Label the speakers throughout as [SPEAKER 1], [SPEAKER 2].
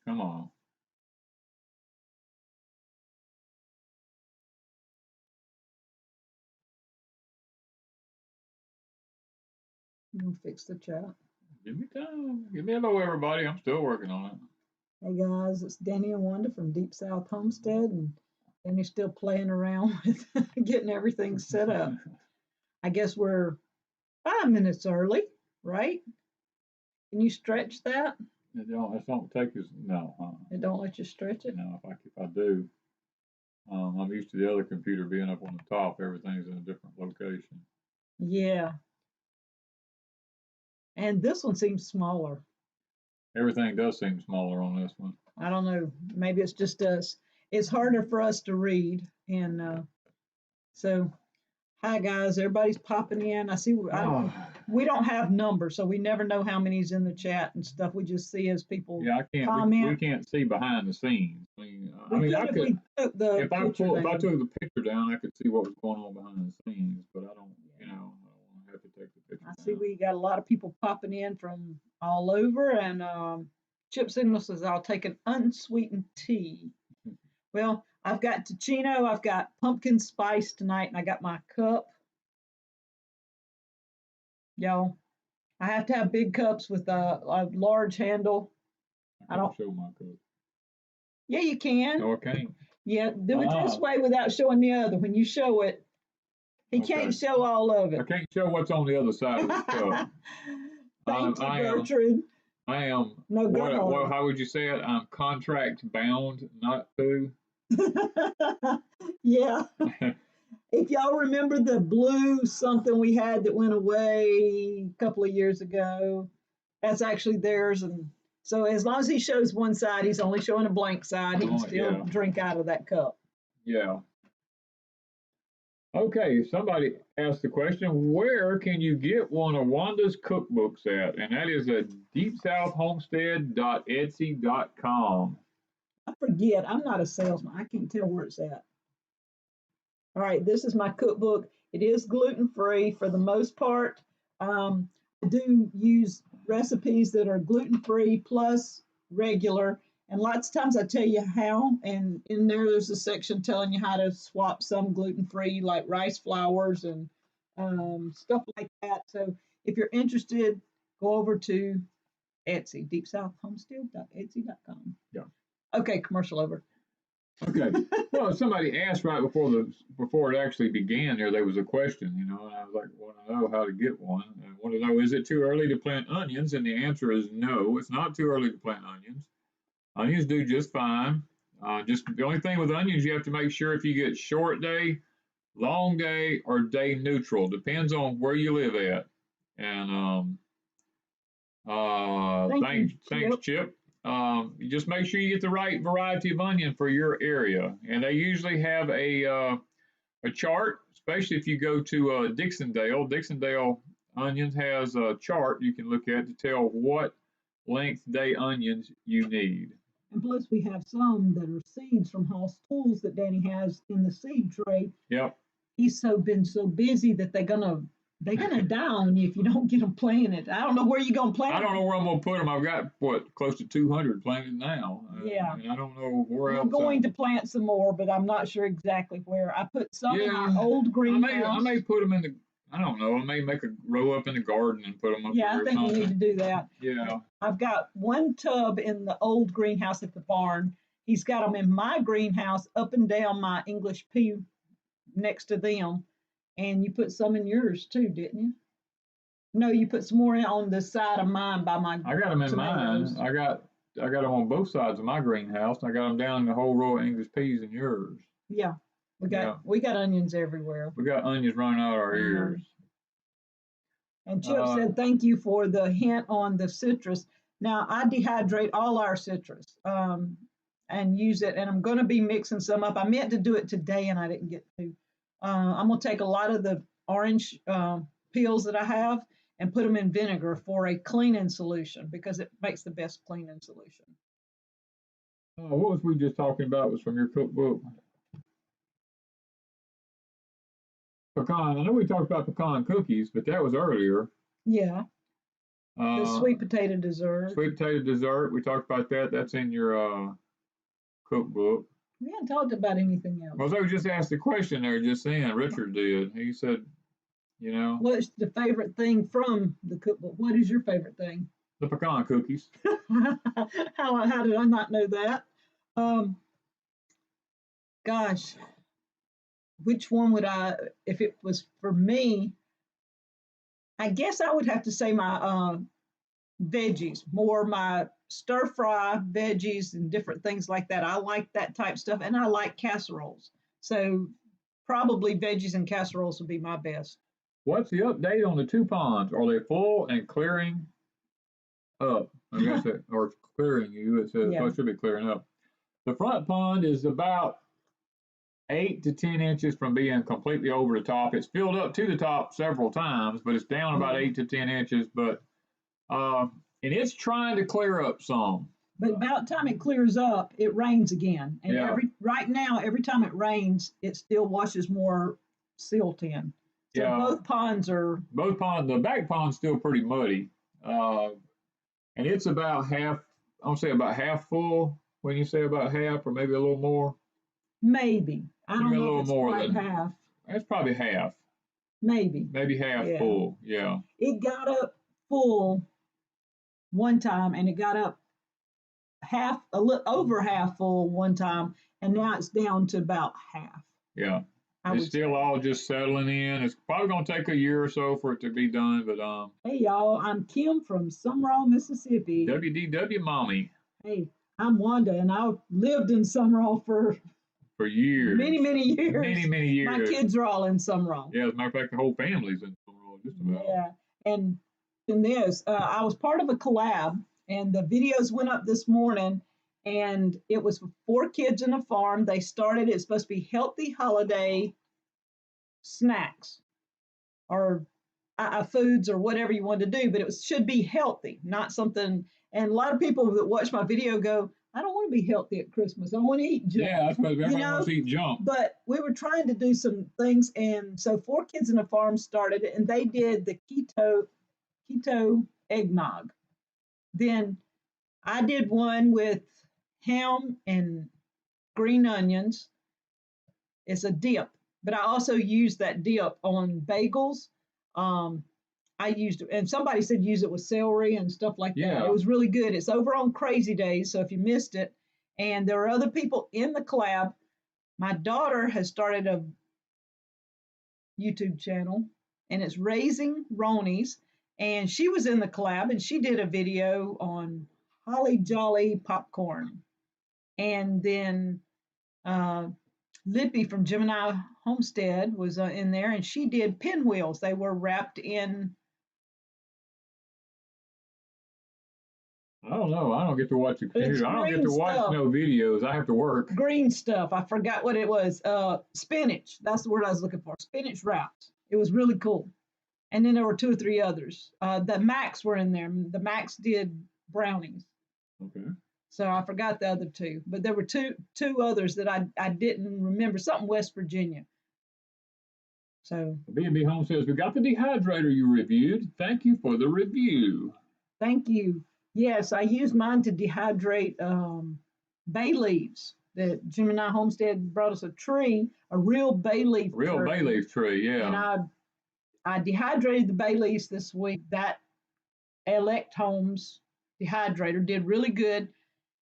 [SPEAKER 1] Come on.
[SPEAKER 2] We'll fix the chat.
[SPEAKER 1] Give me time. Give me hello, everybody. I'm still working on it.
[SPEAKER 2] Hey guys, it's Danny and Wanda from Deep South Homestead, and Danny's still playing around with getting everything set up. I guess we're 5 minutes early, right? Can you stretch that?
[SPEAKER 1] It don't take us. No.
[SPEAKER 2] It don't let you stretch it?
[SPEAKER 1] No. If I do, I'm used to the other computer being up on the top. Everything's in a different location.
[SPEAKER 2] Yeah. And this one seems smaller.
[SPEAKER 1] Everything does seem smaller on this one.
[SPEAKER 2] I don't know. Maybe it's just us. It's harder for us to read. And so, hi guys. Everybody's popping in. I see. We don't have numbers, so we never know how many's in the chat and stuff. We just see as people comment.
[SPEAKER 1] We can't see behind the scenes.
[SPEAKER 2] If I took
[SPEAKER 1] the picture down, I could see what was going on behind the scenes. But I don't. I don't have to take the picture.
[SPEAKER 2] I see we got a lot of people popping in from all over, and Chip Signal says, I'll take an unsweetened tea. Well, I've got Ticino, I've got pumpkin spice tonight, and I got my cup. Y'all, I have to have big cups with a large handle.
[SPEAKER 1] I don't show my cup.
[SPEAKER 2] Yeah, you can.
[SPEAKER 1] No, I can't.
[SPEAKER 2] Yeah, do it this way without showing the other. When you show it, he can't show all of it.
[SPEAKER 1] I can't show what's on the other side of the cup.
[SPEAKER 2] Thank you, Gertrude.
[SPEAKER 1] I am.
[SPEAKER 2] No, go
[SPEAKER 1] how would you say it? I'm contract bound not to.
[SPEAKER 2] Yeah. If y'all remember the blue something we had that went away a couple of years ago, that's actually theirs. And so as long as he shows one side, he's only showing a blank side. He can still drink out of that cup.
[SPEAKER 1] Yeah. Okay, somebody asked the question, where can you get one of Wanda's cookbooks at? And that is at deepsouthhomestead.etsy.com.
[SPEAKER 2] I forget. I'm not a salesman. I can't tell where it's at. All right, this is my cookbook. It is gluten-free for the most part. I do use recipes that are gluten-free plus regular. And lots of times I tell you how, and in there's a section telling you how to swap some gluten-free, like rice flours and stuff like that. So if you're interested, go over to Etsy, deepsouthhomestead.etsy.com.
[SPEAKER 1] Yeah.
[SPEAKER 2] Okay, commercial over.
[SPEAKER 1] Okay. Well, somebody asked right before it actually began there was a question, and I was like, I want to know how to get one. I want to know, is it too early to plant onions? And the answer is no, it's not too early to plant onions. Onions do just fine. Just the only thing with onions, you have to make sure if you get short day, long day, or day neutral. Depends on where you live at. And thanks, Chip. You just make sure you get the right variety of onion for your area. And they usually have a chart, especially if you go to Dixondale. Dixondale Onions has a chart you can look at to tell what length day onions you need.
[SPEAKER 2] And plus, we have some that are seeds from Hoss Tools that Danny has in the seed tray.
[SPEAKER 1] Yep.
[SPEAKER 2] He's been so busy that they're gonna die on you if you don't get them planted. I don't know where you're gonna plant them.
[SPEAKER 1] I don't know where I'm gonna put them. I've got close to 200 planted now.
[SPEAKER 2] Yeah.
[SPEAKER 1] And I don't know where else.
[SPEAKER 2] I'm going to plant some more, but I'm not sure exactly where. I put some in our old greenhouse.
[SPEAKER 1] I may put them in the. I don't know. I may make a row up in the garden and put them up there.
[SPEAKER 2] Yeah, I think we need to do that.
[SPEAKER 1] Yeah.
[SPEAKER 2] I've got one tub in the old greenhouse at the barn. He's got them in my greenhouse up and down my English pea next to them. And you put some in yours too, didn't you? No, you put some more on the side of mine by my
[SPEAKER 1] I got them in
[SPEAKER 2] tomatoes.
[SPEAKER 1] mine. I got them on both sides of my greenhouse. I got them down in the whole row of English peas in yours.
[SPEAKER 2] Yeah. We got onions everywhere.
[SPEAKER 1] We got onions running out of our ears.
[SPEAKER 2] And Chip said, thank you for the hint on the citrus. Now, I dehydrate all our citrus and use it, and I'm going to be mixing some up. I meant to do it today, and I didn't get to. I'm going to take a lot of the orange peels that I have and put them in vinegar for a cleaning solution because it makes the best cleaning solution.
[SPEAKER 1] What was we just talking about? It was from your cookbook? Pecan. I know we talked about pecan cookies, but that was earlier.
[SPEAKER 2] Yeah. The sweet potato dessert.
[SPEAKER 1] Sweet potato dessert. We talked about that. That's in your cookbook.
[SPEAKER 2] We haven't talked about anything else.
[SPEAKER 1] Well, so we just asked the question there just then. Richard did. He said, you know.
[SPEAKER 2] What's the favorite thing from the cookbook? What is your favorite thing?
[SPEAKER 1] The pecan cookies.
[SPEAKER 2] How did I not know that? Gosh, which one would I, if it was for me, I guess I would have to say my veggies, more my stir fry veggies and different things like that. I like that type stuff, and I like casseroles. So probably veggies and casseroles would be my best.
[SPEAKER 1] What's the update on the 2 ponds? Are they full and clearing up? I guess it, or clearing you. It says it should be clearing up. The front pond is about 8 to 10 inches from being completely over the top. It's filled up to the top several times, but it's down about 8 to 10 inches. But and it's trying to clear up some.
[SPEAKER 2] But about time it clears up, it rains again. And right now, every time it rains, it still washes more silt in. So both ponds are.
[SPEAKER 1] Both ponds. The back pond's still pretty muddy, and it's about half. I'll say about half full. When you say about half, or maybe a little more.
[SPEAKER 2] Maybe. I don't know if it's quite half.
[SPEAKER 1] It's probably half.
[SPEAKER 2] Maybe.
[SPEAKER 1] Maybe half full, yeah.
[SPEAKER 2] It got up full one time, and it got up a little over half full one time, and now it's down to about half.
[SPEAKER 1] Yeah. It's still all just settling in. It's probably going to take a year or so for it to be done, but
[SPEAKER 2] Hey y'all, I'm Kim from Sumrall, Mississippi.
[SPEAKER 1] WDW Mommy.
[SPEAKER 2] Hey, I'm Wanda, and I've lived in Sumrall for
[SPEAKER 1] years.
[SPEAKER 2] Many years.
[SPEAKER 1] Many years.
[SPEAKER 2] My kids are all in Sumrall.
[SPEAKER 1] Yeah, as a matter of fact, the whole family's in Sumrall, just about.
[SPEAKER 2] Yeah, and in this, I was part of a collab, and the videos went up this morning, and it was for 4 kids in a farm. They started, it's supposed to be healthy holiday snacks or foods or whatever you want to do, but it should be healthy, not something. And a lot of people that watch my video go, I don't want to be healthy at Christmas. I want to eat junk.
[SPEAKER 1] Yeah, that's because everybody wants to eat junk.
[SPEAKER 2] But we were trying to do some things, and so 4 kids in a farm started it, and they did the keto eggnog. Then I did one with ham and green onions. It's a dip, but I also used that dip on bagels. I used it, and somebody said use it with celery and stuff like that. It was really good. It's over on Crazy Days, so if you missed it, and there are other people in the collab. My daughter has started a YouTube channel, and it's Raising Ronies, and she was in the collab, and she did a video on Holly Jolly popcorn. And then Lippy from Gemini Homestead was in there, and she did pinwheels. They were wrapped in.
[SPEAKER 1] I don't know. I don't get to watch the computer. I don't get to watch no videos. I have to work.
[SPEAKER 2] Green stuff. I forgot what it was. Spinach. That's the word I was looking for. Spinach wrapped. It was really cool. And then there were 2 or 3 others. The Macs were in there. The Macs did brownies.
[SPEAKER 1] Okay.
[SPEAKER 2] So I forgot the other 2, but there were two others that I didn't remember. Something West Virginia. So
[SPEAKER 1] B&B Home says, we got the dehydrator you reviewed. Thank you for the review.
[SPEAKER 2] Thank you. Yes, I used mine to dehydrate bay leaves. The Gemini Homestead brought us a real bay leaf tree.
[SPEAKER 1] Real bay leaf tree, yeah.
[SPEAKER 2] And I dehydrated the bay leaves this week. That Elect Homes dehydrator did really good.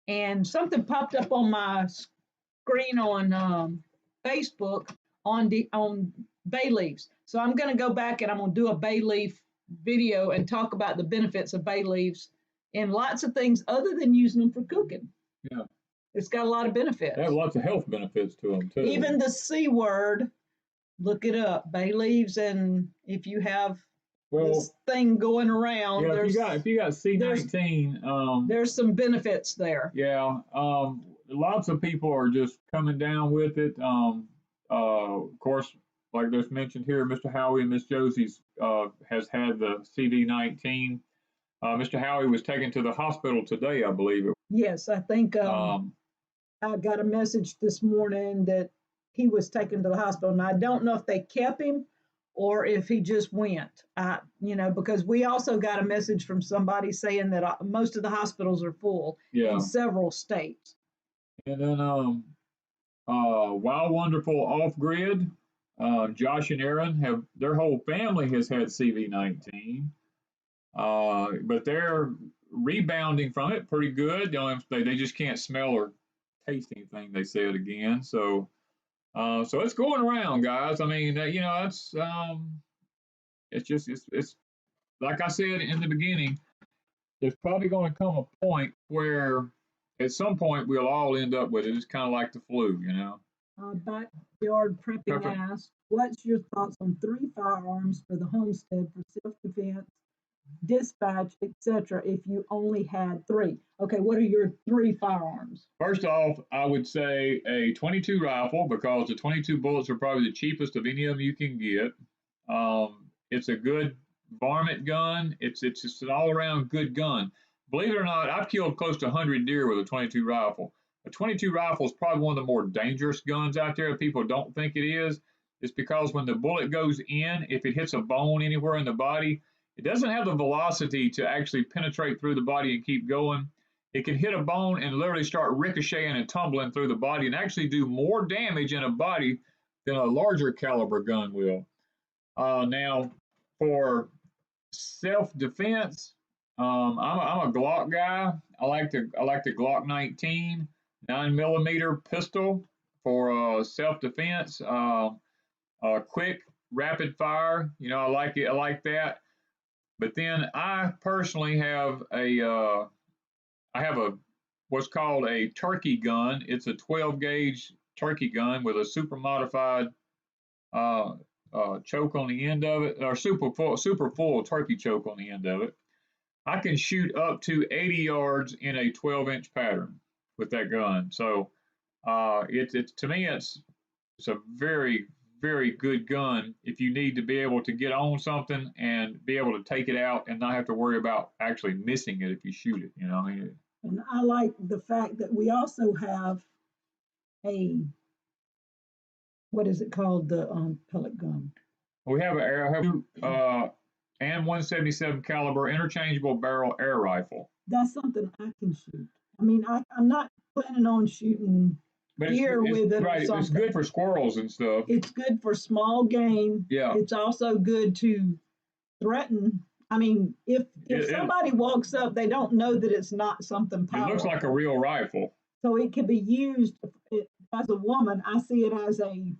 [SPEAKER 2] And something popped up on my screen on Facebook on bay leaves. So I'm going to go back and I'm going to do a bay leaf video and talk about the benefits of bay leaves and lots of things other than using them for cooking.
[SPEAKER 1] Yeah.
[SPEAKER 2] It's got a lot of benefits.
[SPEAKER 1] They have lots of health benefits to them, too.
[SPEAKER 2] Even the C word, look it up, bay leaves, and if you have this thing going around,
[SPEAKER 1] if you got C19,
[SPEAKER 2] there's some benefits there.
[SPEAKER 1] Yeah, lots of people are just coming down with it. Of course, like just mentioned here, Mr. Howie and Miss Josie's has had the CD19. Mr. Howie was taken to the hospital today, I believe it.
[SPEAKER 2] Yes, I think I got a message this morning that he was taken to the hospital. And I don't know if they kept him or if he just went. You know, because we also got a message from somebody saying that most of the hospitals are full in several states.
[SPEAKER 1] And then Wild Wonderful Off Grid, Josh and Aaron have their whole family has had CV-19, but they're rebounding from it pretty good. They just can't smell or taste anything. They said again, so it's going around, guys. I mean, you know, it's like I said in the beginning. There's probably going to come a point where, at some point, we'll all end up with it. It's kind of like the flu, you know.
[SPEAKER 2] Backyard Prepping asked, what's your thoughts on 3 firearms for the homestead for self-defense, dispatch, etc. if you only had 3? Okay, what are your 3 firearms?
[SPEAKER 1] First off, I would say a 22 rifle, because the 22 bullets are probably the cheapest of any of them you can get. It's a good varmint gun. It's just an all-around good gun. Believe it or not, I've killed close to 100 deer with a 22 rifle. A 22 rifle is probably one of the more dangerous guns out there that people don't think it is. It's because when the bullet goes in, if it hits a bone anywhere in the body, it doesn't have the velocity to actually penetrate through the body and keep going. It can hit a bone and literally start ricocheting and tumbling through the body and actually do more damage in a body than a larger caliber gun will. Now, for self-defense, I'm a Glock guy. I like the Glock 19 9mm pistol for self-defense. Quick, rapid fire. You know, I like it. I like that. But then I personally have what's called a turkey gun. It's a 12 gauge turkey gun with a super modified choke on the end of it, or super full turkey choke on the end of it. I can shoot up to 80 yards in a 12-inch pattern with that gun. So it's to me it's a very, very good gun if you need to be able to get on something and be able to take it out and not have to worry about actually missing it if you shoot it. You know, I mean.
[SPEAKER 2] And I like the fact that we also have what is it called, the pellet gun.
[SPEAKER 1] We have and 177 caliber interchangeable barrel air rifle.
[SPEAKER 2] That's something I can shoot. I mean, I'm not planning on shooting deer with it.
[SPEAKER 1] Right, it's good for squirrels and stuff.
[SPEAKER 2] It's good for small game.
[SPEAKER 1] Yeah.
[SPEAKER 2] It's also good to threaten. I mean, if somebody walks up, they don't know that it's not something powerful.
[SPEAKER 1] It looks like a real rifle.
[SPEAKER 2] So it can be used, as a woman, I see it as a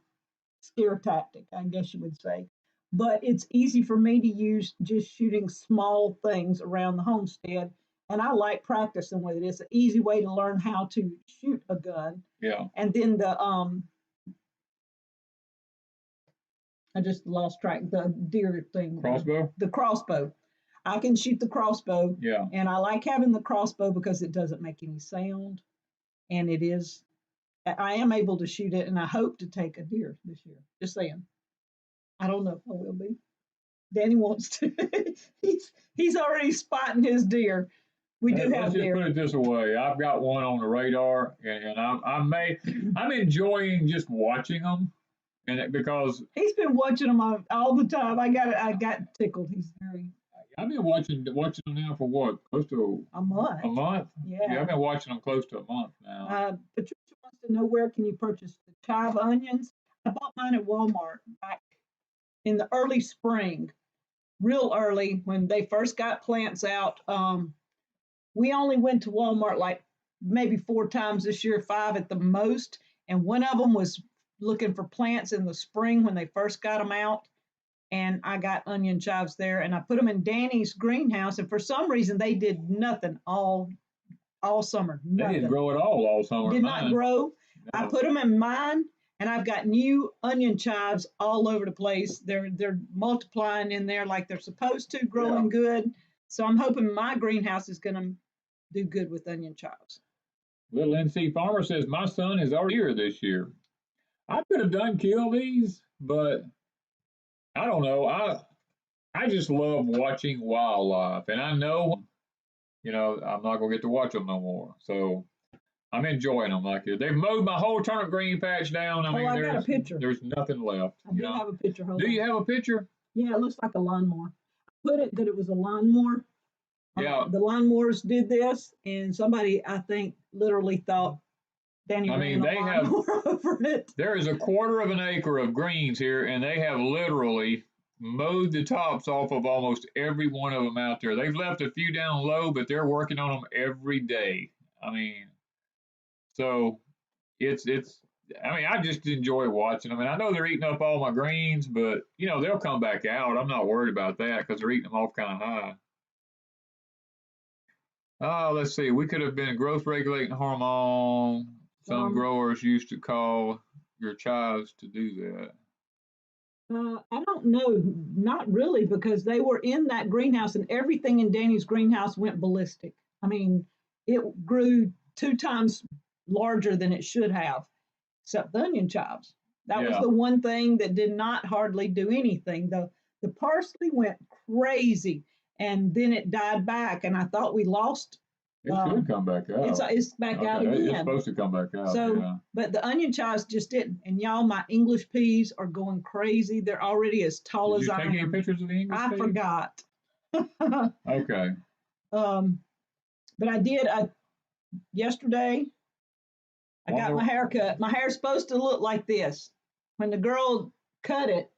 [SPEAKER 2] scare tactic, I guess you would say. But it's easy for me to use just shooting small things around the homestead. And I like practicing with it. It's an easy way to learn how to shoot a gun.
[SPEAKER 1] Yeah.
[SPEAKER 2] And then the I just lost track, the deer thing.
[SPEAKER 1] Crossbow?
[SPEAKER 2] The crossbow. I can shoot the crossbow.
[SPEAKER 1] Yeah.
[SPEAKER 2] And I like having the crossbow because it doesn't make any sound. And I am able to shoot it, and I hope to take a deer this year. Just saying. I don't know if I will be. Danny wants to. he's already spotting his deer. We do have deer.
[SPEAKER 1] Let's just put it this way: I've got one on the radar, and I'm enjoying just watching them, and because
[SPEAKER 2] he's been watching them all the time. I got tickled. He's very.
[SPEAKER 1] I've been watching them now for what, close to
[SPEAKER 2] a month.
[SPEAKER 1] A month.
[SPEAKER 2] Yeah,
[SPEAKER 1] I've been watching them close to a month now.
[SPEAKER 2] Patricia wants to know, where can you purchase the chive onions? I bought mine at Walmart back in the early spring, real early when they first got plants out. We only went to Walmart like maybe 4 times this year, 5 at the most. And one of them was looking for plants in the spring when they first got them out. And I got onion chives there, and I put them in Danny's greenhouse. And for some reason, they did nothing all summer. Nothing.
[SPEAKER 1] They didn't grow at all summer.
[SPEAKER 2] Did not grow. No. I put them in mine, and I've got new onion chives all over the place. They're multiplying in there like they're supposed to, growing good. So I'm hoping my greenhouse is going to do good with onion chives.
[SPEAKER 1] Little NC Farmer says, my son is already here this year. I could have done kill these, but I don't know. I just love watching wildlife, and I know, I'm not going to get to watch them no more. So I'm enjoying them like it. They've mowed my whole turnip green patch down. I
[SPEAKER 2] Oh,
[SPEAKER 1] mean,
[SPEAKER 2] I got a picture.
[SPEAKER 1] there's nothing left.
[SPEAKER 2] I do have a picture. Hold
[SPEAKER 1] Do
[SPEAKER 2] on.
[SPEAKER 1] you have a picture?
[SPEAKER 2] Yeah, it looks like a lawnmower. I put it that it was a lawnmower.
[SPEAKER 1] Yeah.
[SPEAKER 2] The lawnmowers did this, and somebody, I think, literally thought Danny ran a lawnmower over it.
[SPEAKER 1] There is a 1/4 of an acre of greens here, and they have literally mowed the tops off of almost every one of them out there. They've left a few down low, but they're working on them every day. I mean, so it's I mean, I just enjoy watching them. And I know they're eating up all my greens, but you know, they'll come back out. I'm not worried about that because they're eating them off kind of high. Oh, let's see. We could have been growth regulating hormone. Some growers used to call your chives to do that.
[SPEAKER 2] I don't know, not really, because they were in that greenhouse and everything in Danny's greenhouse went ballistic. I mean, it grew 2 times larger than it should have, except the onion chives. That was the one thing that did not hardly do anything. The parsley went crazy and then it died back, and I thought we lost.
[SPEAKER 1] It should come back out.
[SPEAKER 2] It's back out again.
[SPEAKER 1] It's supposed to come back out.
[SPEAKER 2] So, but the onion chives just didn't. And y'all, my English peas are going crazy. They're already as tall as I am.
[SPEAKER 1] Did you take any pictures of the English peas?
[SPEAKER 2] I forgot.
[SPEAKER 1] Okay.
[SPEAKER 2] But I did. Yesterday, I got my hair cut. My hair's supposed to look like this. When the girl cut it,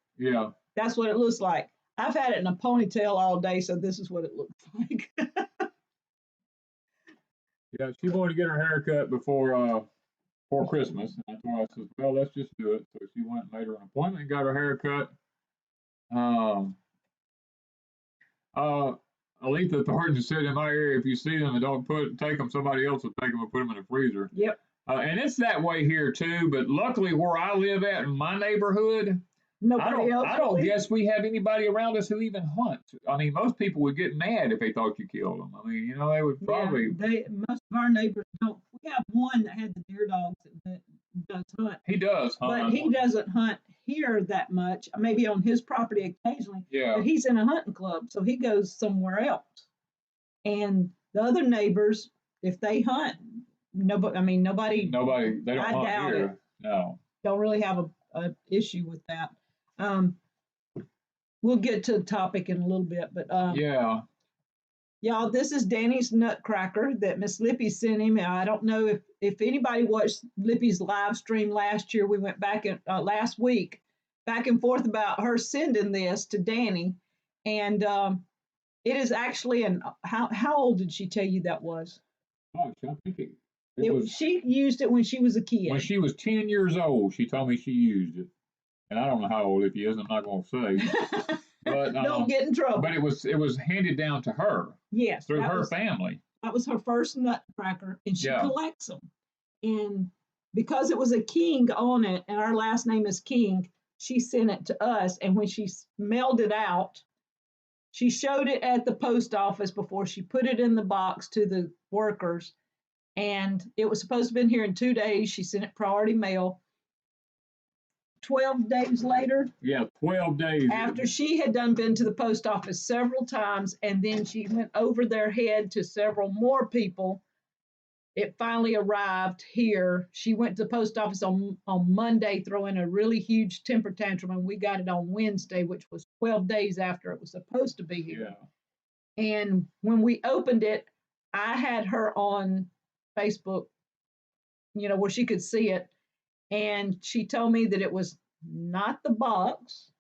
[SPEAKER 2] that's what it looks like. I've had it in a ponytail all day, so this is what it looks like.
[SPEAKER 1] Yeah, she wanted to get her hair cut before Christmas. And I told her, I said, well, let's just do it. So she went and made her an appointment and got her hair cut. Aletha Thornton said in my area, if you see them and don't take them, somebody else will take them and put them in the freezer.
[SPEAKER 2] Yep.
[SPEAKER 1] And it's that way here too, but luckily where I live at in my neighborhood, I don't guess we have anybody around us who even hunts. I mean, most people would get mad if they thought you killed them. I mean, you know, they would probably.
[SPEAKER 2] Most of our neighbors don't. We have one that had the deer dogs that does hunt.
[SPEAKER 1] He does hunt.
[SPEAKER 2] But he doesn't hunt here that much. Maybe on his property occasionally.
[SPEAKER 1] Yeah.
[SPEAKER 2] But he's in a hunting club, so he goes somewhere else. And the other neighbors, if they hunt, nobody. They don't hunt here. No. Don't really have a issue with that. We'll get to the topic in a little bit, but y'all, this is Danny's nutcracker that Miss Lippy sent him. I don't know if anybody watched Lippy's live stream last year. We went back last week, back and forth about her sending this to Danny, and it is actually how old did she tell you that was?
[SPEAKER 1] Oh, I think
[SPEAKER 2] she used it when she was a kid.
[SPEAKER 1] When she was 10 years old, she told me she used it. And I don't know how old he is. I'm not going to say. But
[SPEAKER 2] don't get in trouble.
[SPEAKER 1] But it was handed down to her.
[SPEAKER 2] Yes,
[SPEAKER 1] through her family.
[SPEAKER 2] That was her first nutcracker, and she collects them. And because it was a King on it, and our last name is King, she sent it to us. And when she mailed it out, she showed it at the post office before she put it in the box to the workers. And it was supposed to have been here in 2 days. She sent it priority mail. 12 days later.
[SPEAKER 1] Yeah, 12 days.
[SPEAKER 2] After she had been to the post office several times, and then she went over their head to several more people, it finally arrived here. She went to the post office on Monday, throwing a really huge temper tantrum, and we got it on Wednesday, which was 12 days after it was supposed to be here. Yeah. And when we opened it, I had her on Facebook, where she could see it. And she told me that it was not the box,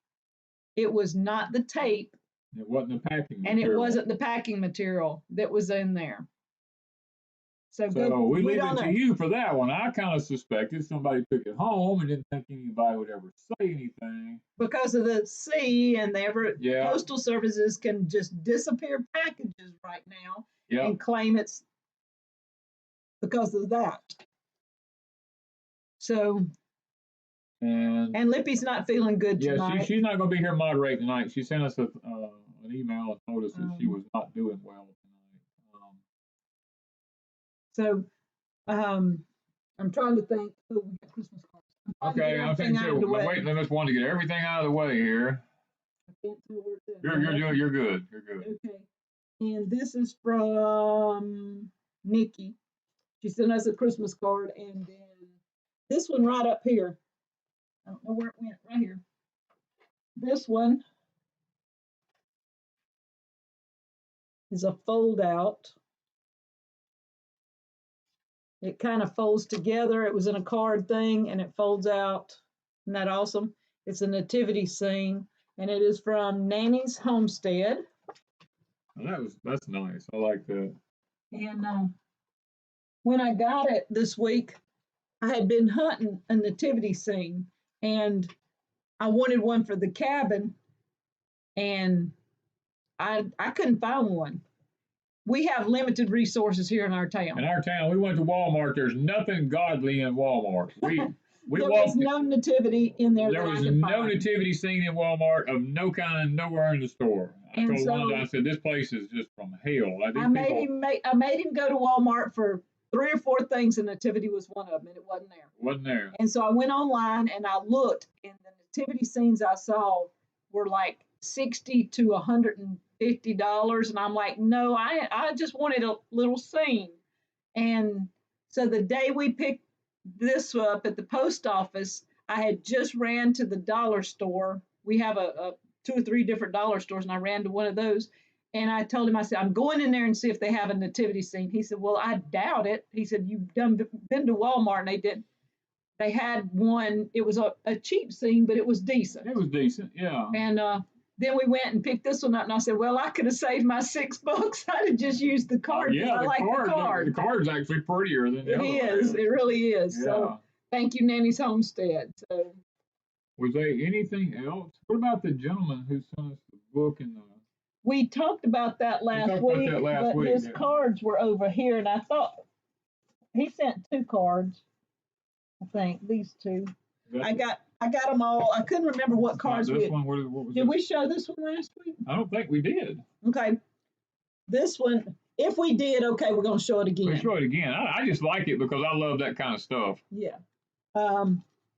[SPEAKER 2] it was not the tape.
[SPEAKER 1] It wasn't the packing material.
[SPEAKER 2] And it wasn't the packing material that was in there. So
[SPEAKER 1] we leave it to you for that one. I kind of suspected somebody took it home and didn't think anybody would ever say anything.
[SPEAKER 2] Because of the C and postal services can just disappear packages right now and claim it's because of that. So, and Lippy's not feeling good tonight.
[SPEAKER 1] Yeah, she's not going to be here moderating tonight. She sent us an email and told us that she was not doing well tonight.
[SPEAKER 2] I'm trying to think. Oh, we got Christmas cards.
[SPEAKER 1] Okay, I'm thinking wait, I just want to get everything out of the way here.
[SPEAKER 2] I can't tell where it's at.
[SPEAKER 1] You're good. You're good.
[SPEAKER 2] Okay, and this is from Nikki. She sent us a Christmas card, and then this one right up here. I don't know where it went, right here. This one is a fold out. It kind of folds together. It was in a card thing and it folds out. Isn't that awesome? It's a nativity scene, and it is from Nanny's Homestead.
[SPEAKER 1] Oh, that's nice. I like that.
[SPEAKER 2] And when I got it this week, I had been hunting a nativity scene, and I wanted one for the cabin, and I couldn't find one. We have limited resources here in our town.
[SPEAKER 1] In our town, we went to Walmart. There's nothing godly in Walmart. We
[SPEAKER 2] there was no nativity in there.
[SPEAKER 1] There was no nativity scene in Walmart of no kind, nowhere in the store. I told Wanda, I said, this place is just from hell.
[SPEAKER 2] I made him go to Walmart for 3 or 4 things, and nativity was one of them, and it wasn't there.
[SPEAKER 1] Wasn't there.
[SPEAKER 2] And so I went online and I looked, and the nativity scenes I saw were like $60 to $150, and I'm like, no, I just wanted a little scene. And so the day we picked this up at the post office, I had just ran to the dollar store. We have a 2 or 3 different dollar stores, and I ran to one of those, and I told him, I said, I'm going in there and see if they have a nativity scene. He said, well, I doubt it. He said, you've been to Walmart, and they had one. It was a cheap scene, but it was decent.
[SPEAKER 1] It was decent, yeah.
[SPEAKER 2] And then we went and picked this one up, and I said, well, I could have saved my $6. I'd have just used the card.
[SPEAKER 1] Yeah,
[SPEAKER 2] I like the card.
[SPEAKER 1] The card's actually prettier than the other one.
[SPEAKER 2] It is. It really is.
[SPEAKER 1] Yeah.
[SPEAKER 2] So thank you, Nanny's Homestead. So,
[SPEAKER 1] was there anything else? What about the gentleman who sent us the book and the...
[SPEAKER 2] We talked about that last week, but his cards were over here, and I thought he sent 2 cards. I think these 2. I got them all. I couldn't remember what cards
[SPEAKER 1] this one. What was
[SPEAKER 2] did we show this one last week?
[SPEAKER 1] I don't think we did.
[SPEAKER 2] Okay, this one. If we did, okay, we're going to show it again.
[SPEAKER 1] We'll show it again. I just like it because I love that kind of stuff.
[SPEAKER 2] Yeah.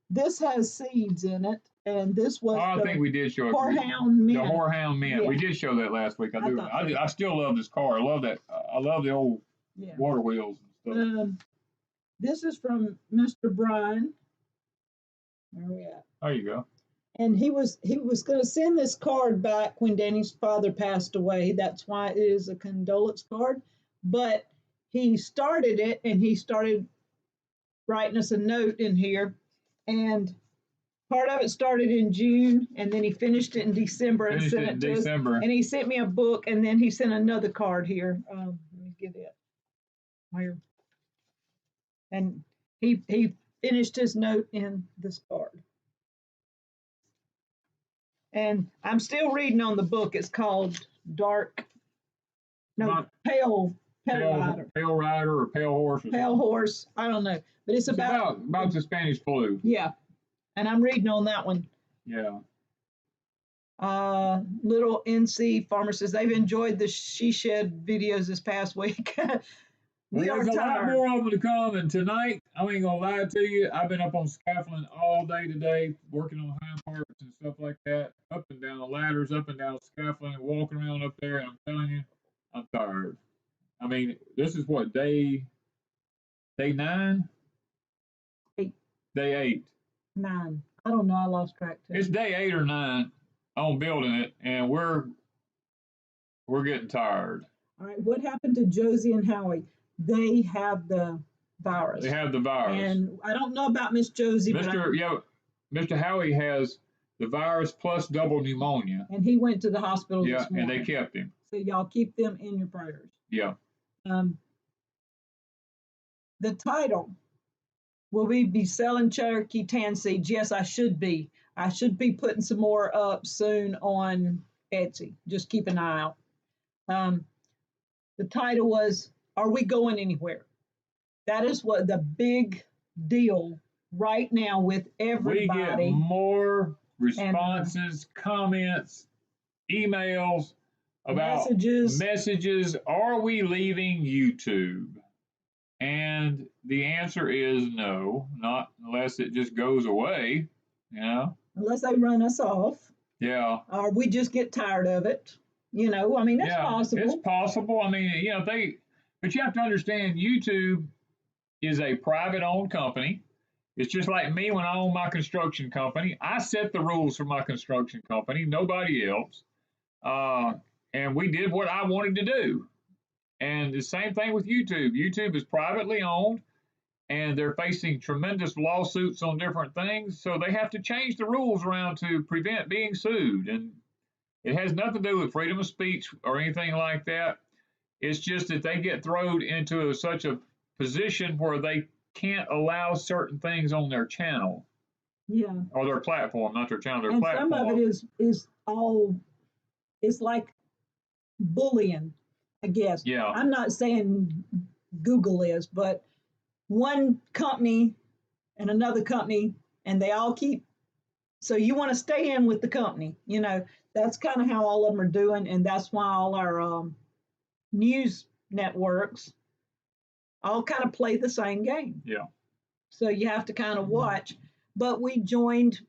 [SPEAKER 2] This has seeds in it, and this was.
[SPEAKER 1] I think we did show it.
[SPEAKER 2] Horehound Mint.
[SPEAKER 1] The Horehound Mint. Yeah. We did show that last week. I still love this car. I love that. I love the old water wheels and stuff.
[SPEAKER 2] This is from Mr. Bryan. Where are we at?
[SPEAKER 1] There you go.
[SPEAKER 2] And he was going to send this card back when Danny's father passed away. That's why it is a condolence card. But he started it, and he started writing us a note in here. And part of it started in June, and then he finished it in December and sent it to us. And he sent me a book, and then he sent another card here. Let me get it. Where? And he finished his note in this card. And I'm still reading on the book. It's called Pale Rider.
[SPEAKER 1] Pale Rider or Pale Horse.
[SPEAKER 2] Pale Horse. I don't know. But it's about
[SPEAKER 1] the Spanish flu.
[SPEAKER 2] Yeah. And I'm reading on that one.
[SPEAKER 1] Yeah.
[SPEAKER 2] Little NC Farmer says they've enjoyed the She Shed videos this past week.
[SPEAKER 1] There's a lot more of them to come, and tonight, I ain't gonna lie to you, I've been up on scaffolding all day today, working on hind parts and stuff like that, up and down the ladders, up and down scaffolding, walking around up there, and I'm telling you, I'm tired. I mean, this is what, day 9?
[SPEAKER 2] 8.
[SPEAKER 1] Day 8.
[SPEAKER 2] 9. I don't know, I lost track too.
[SPEAKER 1] It's day 8 or 9 on building it, and we're getting tired.
[SPEAKER 2] All right, what happened to Josie and Howie? They have the virus. And I don't know about Miss Josie,
[SPEAKER 1] Mr. Howie has the virus plus double pneumonia.
[SPEAKER 2] And he went to the hospital this morning.
[SPEAKER 1] And they kept him.
[SPEAKER 2] So y'all keep them in your prayers.
[SPEAKER 1] Yeah.
[SPEAKER 2] The title, will we be selling Cherokee tan seeds? Yes, I should be. I should be putting some more up soon on Etsy. Just keep an eye out. The title was, are we going anywhere? That is what the big deal right now with everybody.
[SPEAKER 1] We get more responses, comments, emails about messages. Are we leaving YouTube? And the answer is no, not unless it just goes away,
[SPEAKER 2] Unless they run us off.
[SPEAKER 1] Yeah.
[SPEAKER 2] Or we just get tired of it. I mean, that's possible.
[SPEAKER 1] It's possible. I mean, but you have to understand YouTube, is a private-owned company. It's just like me when I own my construction company. I set the rules for my construction company, nobody else. And we did what I wanted to do. And the same thing with YouTube. YouTube is privately owned, and they're facing tremendous lawsuits on different things. So they have to change the rules around to prevent being sued. And it has nothing to do with freedom of speech or anything like that. It's just that they get thrown into such a position where they can't allow certain things on their channel.
[SPEAKER 2] Yeah.
[SPEAKER 1] Or their platform, not their channel, their
[SPEAKER 2] and
[SPEAKER 1] platform.
[SPEAKER 2] some of it is all, it's like bullying, I guess.
[SPEAKER 1] Yeah.
[SPEAKER 2] I'm not saying Google is, but one company and another company, and they all keep, so you want to stay in with the company, you know, that's kind of how all of them are doing. And that's why all our news networks all kind of play the same game.
[SPEAKER 1] Yeah.
[SPEAKER 2] So you have to kind of watch. But we joined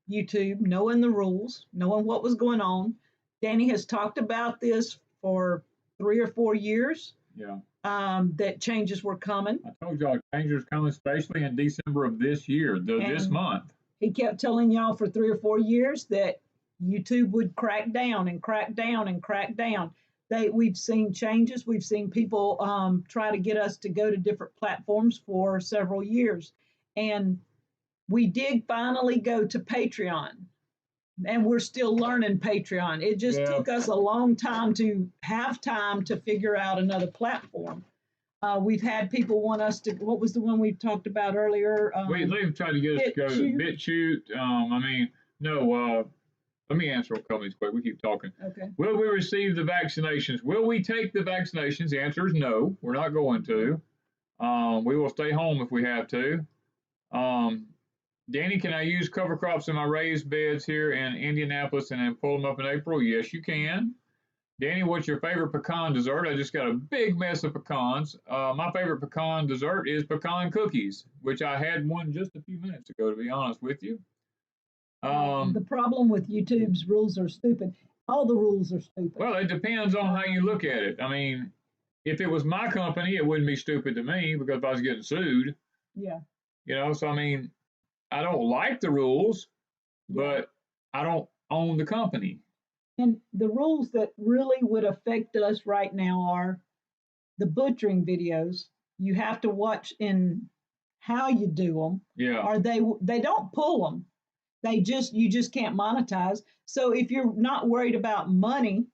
[SPEAKER 2] YouTube knowing the rules, knowing what was going on. Danny has talked about this for 3 or 4 years.
[SPEAKER 1] Yeah.
[SPEAKER 2] That changes were coming.
[SPEAKER 1] I told y'all changes coming, especially in December of this year, this month.
[SPEAKER 2] He kept telling y'all for 3 or 4 years that YouTube would crack down and crack down and crack down. We've seen changes. We've seen people try to get us to go to different platforms for several years. And we did finally go to Patreon. And we're still learning Patreon. It just took us a long time to have time to figure out another platform. We've had people want us to, what was the one we talked about earlier?
[SPEAKER 1] They've tried to get us to go to BitChute. Let me answer a couple of these quick. We keep talking.
[SPEAKER 2] Okay.
[SPEAKER 1] Will we receive the vaccinations? Will we take the vaccinations? The answer is no. We're not going to. We will stay home if we have to. Danny, can I use cover crops in my raised beds here in Indianapolis and then pull them up in April? Yes, you can. Danny, what's your favorite pecan dessert? I just got a big mess of pecans. My favorite pecan dessert is pecan cookies, which I had one just a few minutes ago, to be honest with you.
[SPEAKER 2] The problem with YouTube's rules are stupid. All the rules are stupid.
[SPEAKER 1] Well, it depends on how you look at it. I mean, if it was my company, it wouldn't be stupid to me because if I was getting sued.
[SPEAKER 2] Yeah.
[SPEAKER 1] You know, so I mean, I don't like the rules, but I don't own the company.
[SPEAKER 2] And the rules that really would affect us right now are the butchering videos. You have to watch in how you do them.
[SPEAKER 1] Yeah.
[SPEAKER 2] Or they don't pull them. You just can't monetize. So if you're not worried about money,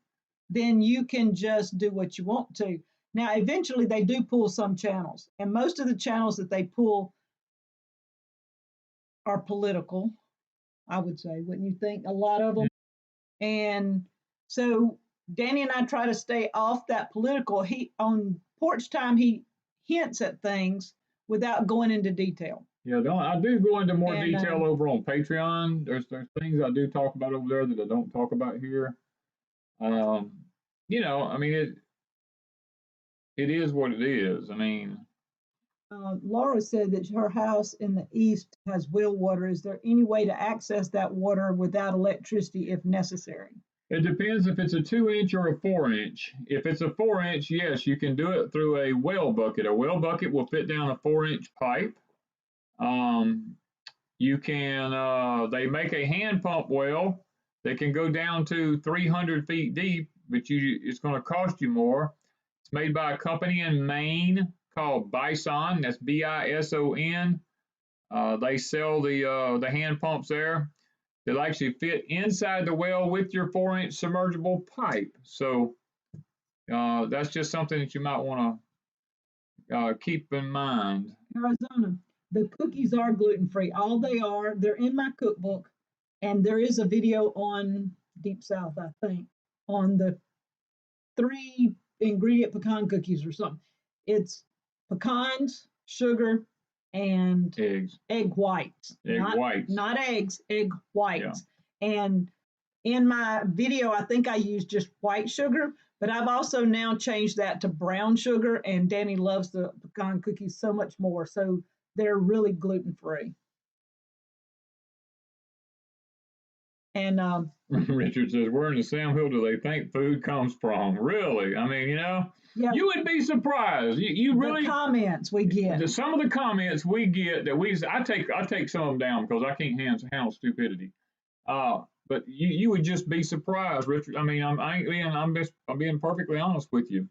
[SPEAKER 2] then you can just do what you want to. Now, eventually they do pull some channels, and most of the channels that they pull are political, I would say, wouldn't you think? A lot of them. And so Danny and I try to stay off that political. On Porch Time, he hints at things without going into detail.
[SPEAKER 1] Yeah, I do go into more detail over on Patreon. There's things I do talk about over there that I don't talk about here. You know, I mean, it is what it is. I mean,
[SPEAKER 2] Laura said that her house in the east has well water. Is there any way to access that water without electricity if necessary?
[SPEAKER 1] It depends if it's a 2-inch or a 4-inch. If it's a 4-inch, yes, you can do it through a well bucket. A well bucket will fit down a 4-inch pipe. You can, they make a hand pump well. They can go down to 300 feet deep, but it's going to cost you more. It's made by a company in Maine called Bison. That's Bison. They sell the hand pumps there. They'll actually fit inside the well with your 4-inch submergible pipe. So that's just something that you might want to keep in mind.
[SPEAKER 2] Arizona, the cookies are gluten-free. All they are, they're in my cookbook, and there is a video on Deep South, I think, on the 3-ingredient pecan cookies or something. It's pecans, sugar, and egg whites. Not eggs, egg whites. Yeah. And in my video, I think I used just white sugar, but I've also now changed that to brown sugar, and Danny loves the pecan cookies so much more. So they're really gluten-free. And
[SPEAKER 1] Richard says, where in the Sam Hill do they think food comes from? Really? I mean,
[SPEAKER 2] yeah,
[SPEAKER 1] you would be surprised. You
[SPEAKER 2] the
[SPEAKER 1] really
[SPEAKER 2] comments we get.
[SPEAKER 1] some of the comments we get that I take some of them down because I can't handle stupidity. But you would just be surprised, Richard. I mean, I'm being perfectly honest with you.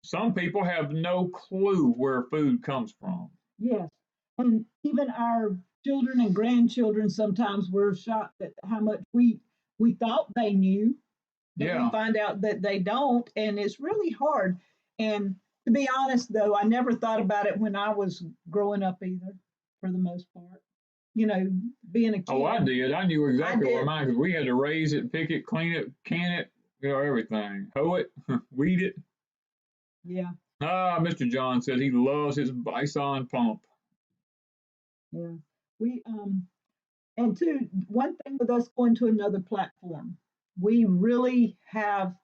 [SPEAKER 1] Some people have no clue where food comes from.
[SPEAKER 2] Yes, and even our children and grandchildren sometimes we're shocked at how much we thought they knew, but
[SPEAKER 1] Yeah.
[SPEAKER 2] we find out that they don't, and it's really hard. And to be honest, though, I never thought about it when I was growing up either, for the most part. Being a kid.
[SPEAKER 1] Oh, I did. I knew exactly where
[SPEAKER 2] did.
[SPEAKER 1] mine, because we had to raise it, pick it, clean it, can it, everything. Hoe it, weed it.
[SPEAKER 2] Yeah.
[SPEAKER 1] Mr. John said he loves his bison pump.
[SPEAKER 2] Yeah. We and two, one thing with us going to another platform, we really have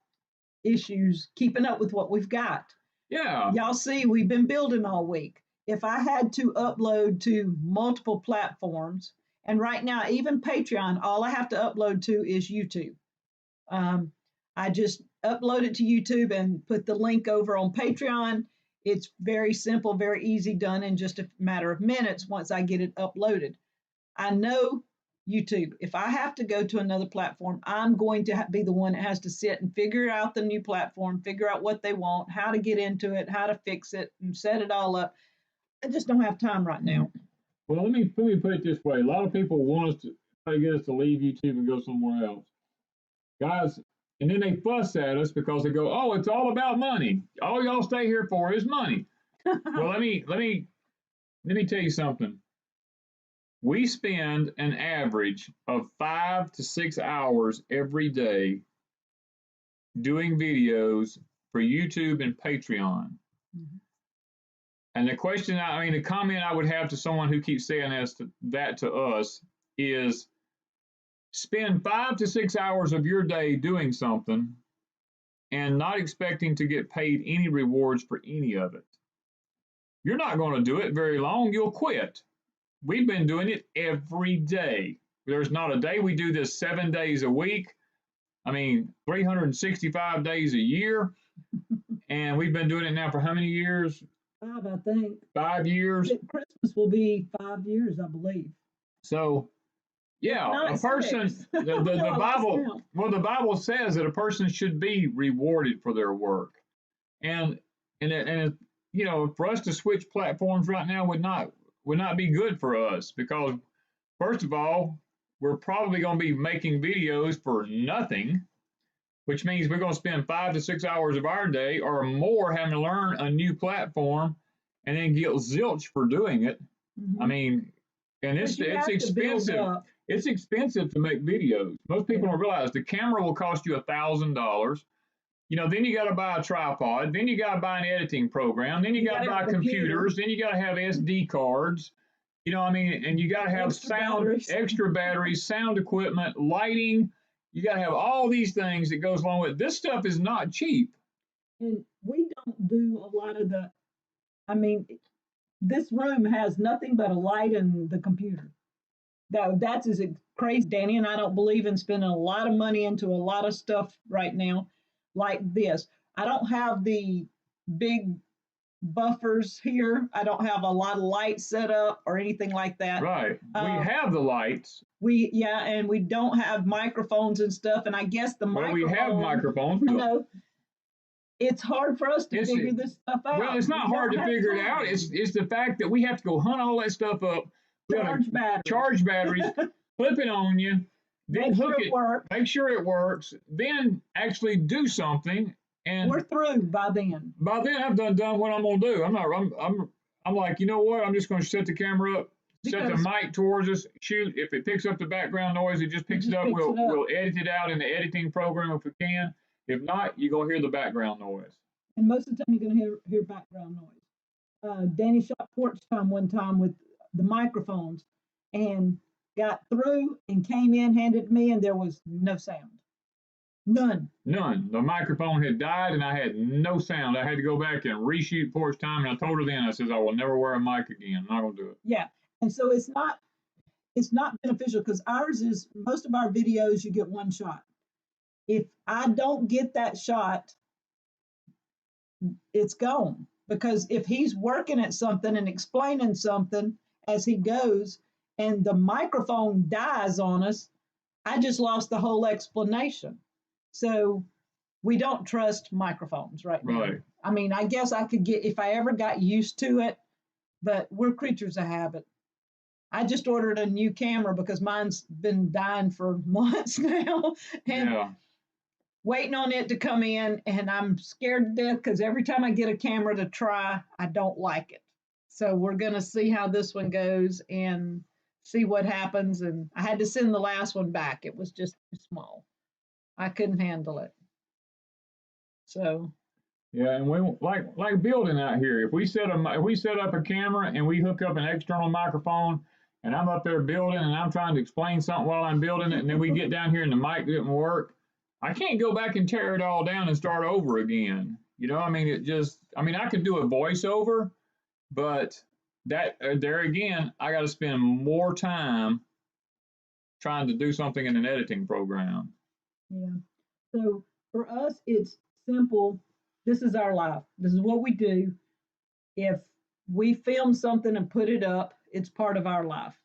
[SPEAKER 2] issues keeping up with what we've got.
[SPEAKER 1] Yeah.
[SPEAKER 2] Y'all see, we've been building all week. If I had to upload to multiple platforms, and right now, even Patreon, all I have to upload to is YouTube. I just upload it to YouTube and put the link over on Patreon. It's very simple, very easy, done in just a matter of minutes once I get it uploaded. I know YouTube, if I have to go to another platform, I'm going to be the one that has to sit and figure out the new platform, figure out what they want, how to get into it, how to fix it, and set it all up. I just don't have time right now.
[SPEAKER 1] Well, let me put it this way. A lot of people want us to try to get us to leave YouTube and go somewhere else. Guys, and then they fuss at us because they go, oh, it's all about money. All y'all stay here for is money. Well, let me tell you something. We spend an average of 5 to 6 hours every day doing videos for YouTube and Patreon. Mm-hmm. And the comment I would have to someone who keeps saying that to us is spend 5 to 6 hours of your day doing something and not expecting to get paid any rewards for any of it. You're not going to do it very long. You'll quit. We've been doing it every day. There's not a day we do this 7 days a week. 365 days a year. And we've been doing it now for how many years?
[SPEAKER 2] 5, I think.
[SPEAKER 1] 5 years.
[SPEAKER 2] Christmas will be 5 years, I believe.
[SPEAKER 1] So, yeah, a person, the Bible, well, the Bible says that a person should be rewarded for their work. And for us to switch platforms right now would not be good for us, because first of all, we're probably going to be making videos for nothing, which means we're going to spend 5 to 6 hours of our day or more having to learn a new platform and then get zilch for doing it. Mm-hmm. And it's expensive. It's expensive to make videos. Most people don't realize the camera will cost you $1,000. Then you got to buy a tripod. Then you got to buy an editing program. Then you got to buy computers. Then you got to have SD cards. And you got to have extra batteries, sound equipment, lighting. You got to have all these things that goes along with it. This stuff is not cheap. And
[SPEAKER 2] we don't do a lot of this room has nothing but a light and the computer. That's as crazy, Danny, and I don't believe in spending a lot of money into a lot of stuff right now like this. I don't have the big buffers here. I don't have a lot of lights set up or anything like that.
[SPEAKER 1] Right. We have the lights.
[SPEAKER 2] And we don't have microphones and stuff. And I guess
[SPEAKER 1] we have microphones.
[SPEAKER 2] It's hard for us to figure this stuff out.
[SPEAKER 1] Well, it's not hard to figure it out. It's the fact that we have to go hunt all that stuff up. Charge batteries, flip it on you, then hook it, make sure it works, then actually do something. And
[SPEAKER 2] we're through by then.
[SPEAKER 1] By then, I've done what I'm gonna do. I'm like, you know what? I'm just gonna set the camera up, set the mic towards us, shoot. If it picks up the background noise, it just picks it up. We'll edit it out in the editing program if we can. If not, you're gonna hear the background noise.
[SPEAKER 2] And most of the time, you're gonna hear background noise. Danny shot Porch Time one time with the microphones and got through and came in, handed it to me, and there was no sound. None. The microphone had died and I had no sound. I had to go back and reshoot Porch Time, and I told her then, I said, I will never wear a mic again. I'm not gonna do it. Yeah. And so it's it's not beneficial because ours is, most of our videos, you get one shot. If I don't get that shot, it's gone. Because if he's working at something and explaining something as he goes and the microphone dies on us, I just lost the whole explanation. So we don't trust microphones right now.
[SPEAKER 1] Right.
[SPEAKER 2] I mean, I guess I could get, if I ever got used to it, but we're creatures of habit. I just ordered a new camera because mine's been dying for months now. And
[SPEAKER 1] Yeah.
[SPEAKER 2] waiting on it to come in, and I'm scared to death because every time I get a camera to try, I don't like it. So we're gonna see how this one goes and see what happens. And I had to send the last one back. It was just too small. I couldn't handle it. So
[SPEAKER 1] Yeah, and we like building out here. If we set up a camera and we hook up an external microphone, and I'm up there building and I'm trying to explain something while I'm building it, and then we get down here and the mic didn't work, I can't go back and tear it all down and start over again. You know, I mean, I could do a voiceover, but that there again, I got to spend more time trying to do something in an editing program.
[SPEAKER 2] yeah. So for us, it's simple. This is our life. This is what we do. If we film something and put it up, it's part of our life.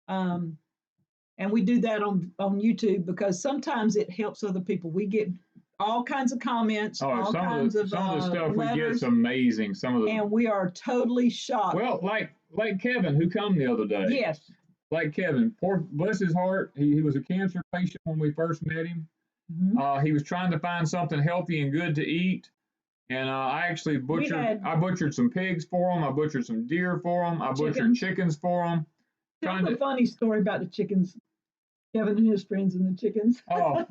[SPEAKER 2] And we do that on YouTube because sometimes it helps other people. We get all kinds of comments, all kinds of
[SPEAKER 1] some of the stuff we get
[SPEAKER 2] letters,
[SPEAKER 1] is amazing.
[SPEAKER 2] And we are totally shocked.
[SPEAKER 1] Well, like Kevin, who come the other day.
[SPEAKER 2] Yes.
[SPEAKER 1] Like Kevin, poor, bless his heart, he was a cancer patient when we first met him.
[SPEAKER 2] Mm-hmm.
[SPEAKER 1] He was trying to find something healthy and good to eat. And I actually butchered some pigs for him. I butchered some deer for him. I butchered chickens for him.
[SPEAKER 2] Tell a funny story about the chickens. Kevin and his friends and the chickens.
[SPEAKER 1] Oh,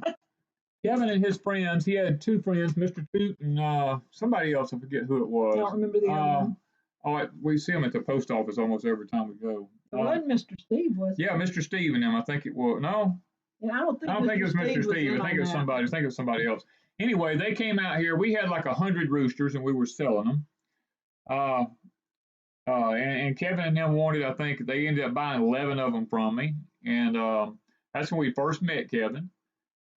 [SPEAKER 1] Kevin and his friends. He had two friends, Mr. Toot and somebody else. I forget who it was.
[SPEAKER 2] I don't remember the other one.
[SPEAKER 1] Oh, we see him at the post office almost every time we go.
[SPEAKER 2] It wasn't Mr. Steve, was it?
[SPEAKER 1] Yeah, Mr. Steve and them. I think it was. No.
[SPEAKER 2] Yeah, I don't think
[SPEAKER 1] it was Mr. Steve. I think it was somebody else. Anyway, they came out here. We had like 100 roosters, and we were selling them. And Kevin and them wanted, I think they ended up buying 11 of them from me. And that's when we first met Kevin.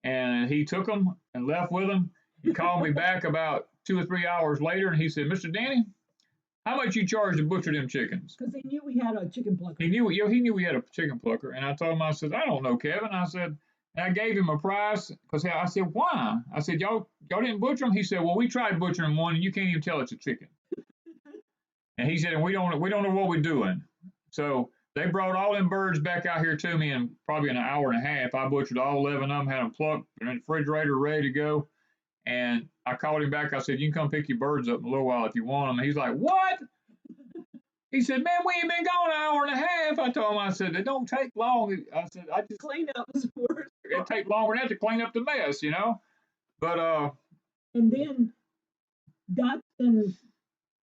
[SPEAKER 1] And he took them and left with them. He called me back about 2 or 3 hours later, and he said, "Mr. Danny, how much you charge to butcher them chickens?"
[SPEAKER 2] Because he knew we had a chicken plucker.
[SPEAKER 1] He knew we had a chicken plucker. And I told him, I said, "I don't know, Kevin." I said, and I gave him a price because I said, "Why?" I said, y'all didn't butcher them?" He said, "Well, we tried butchering one, and you can't even tell it's a chicken." And he said, "And we don't know what we're doing." So they brought all them birds back out here to me in probably an hour and a half. I butchered all 11 of them, had them plucked in the refrigerator, ready to go. And I called him back. I said, "You can come pick your birds up in a little while if you want them." And he's like, "What?" He said, "Man, we ain't been gone an hour and a half." I told him, I said, "It don't take long." I said, "I just
[SPEAKER 2] clean up is worse.
[SPEAKER 1] It take longer than that to clean up the mess, you know." But
[SPEAKER 2] and then that's been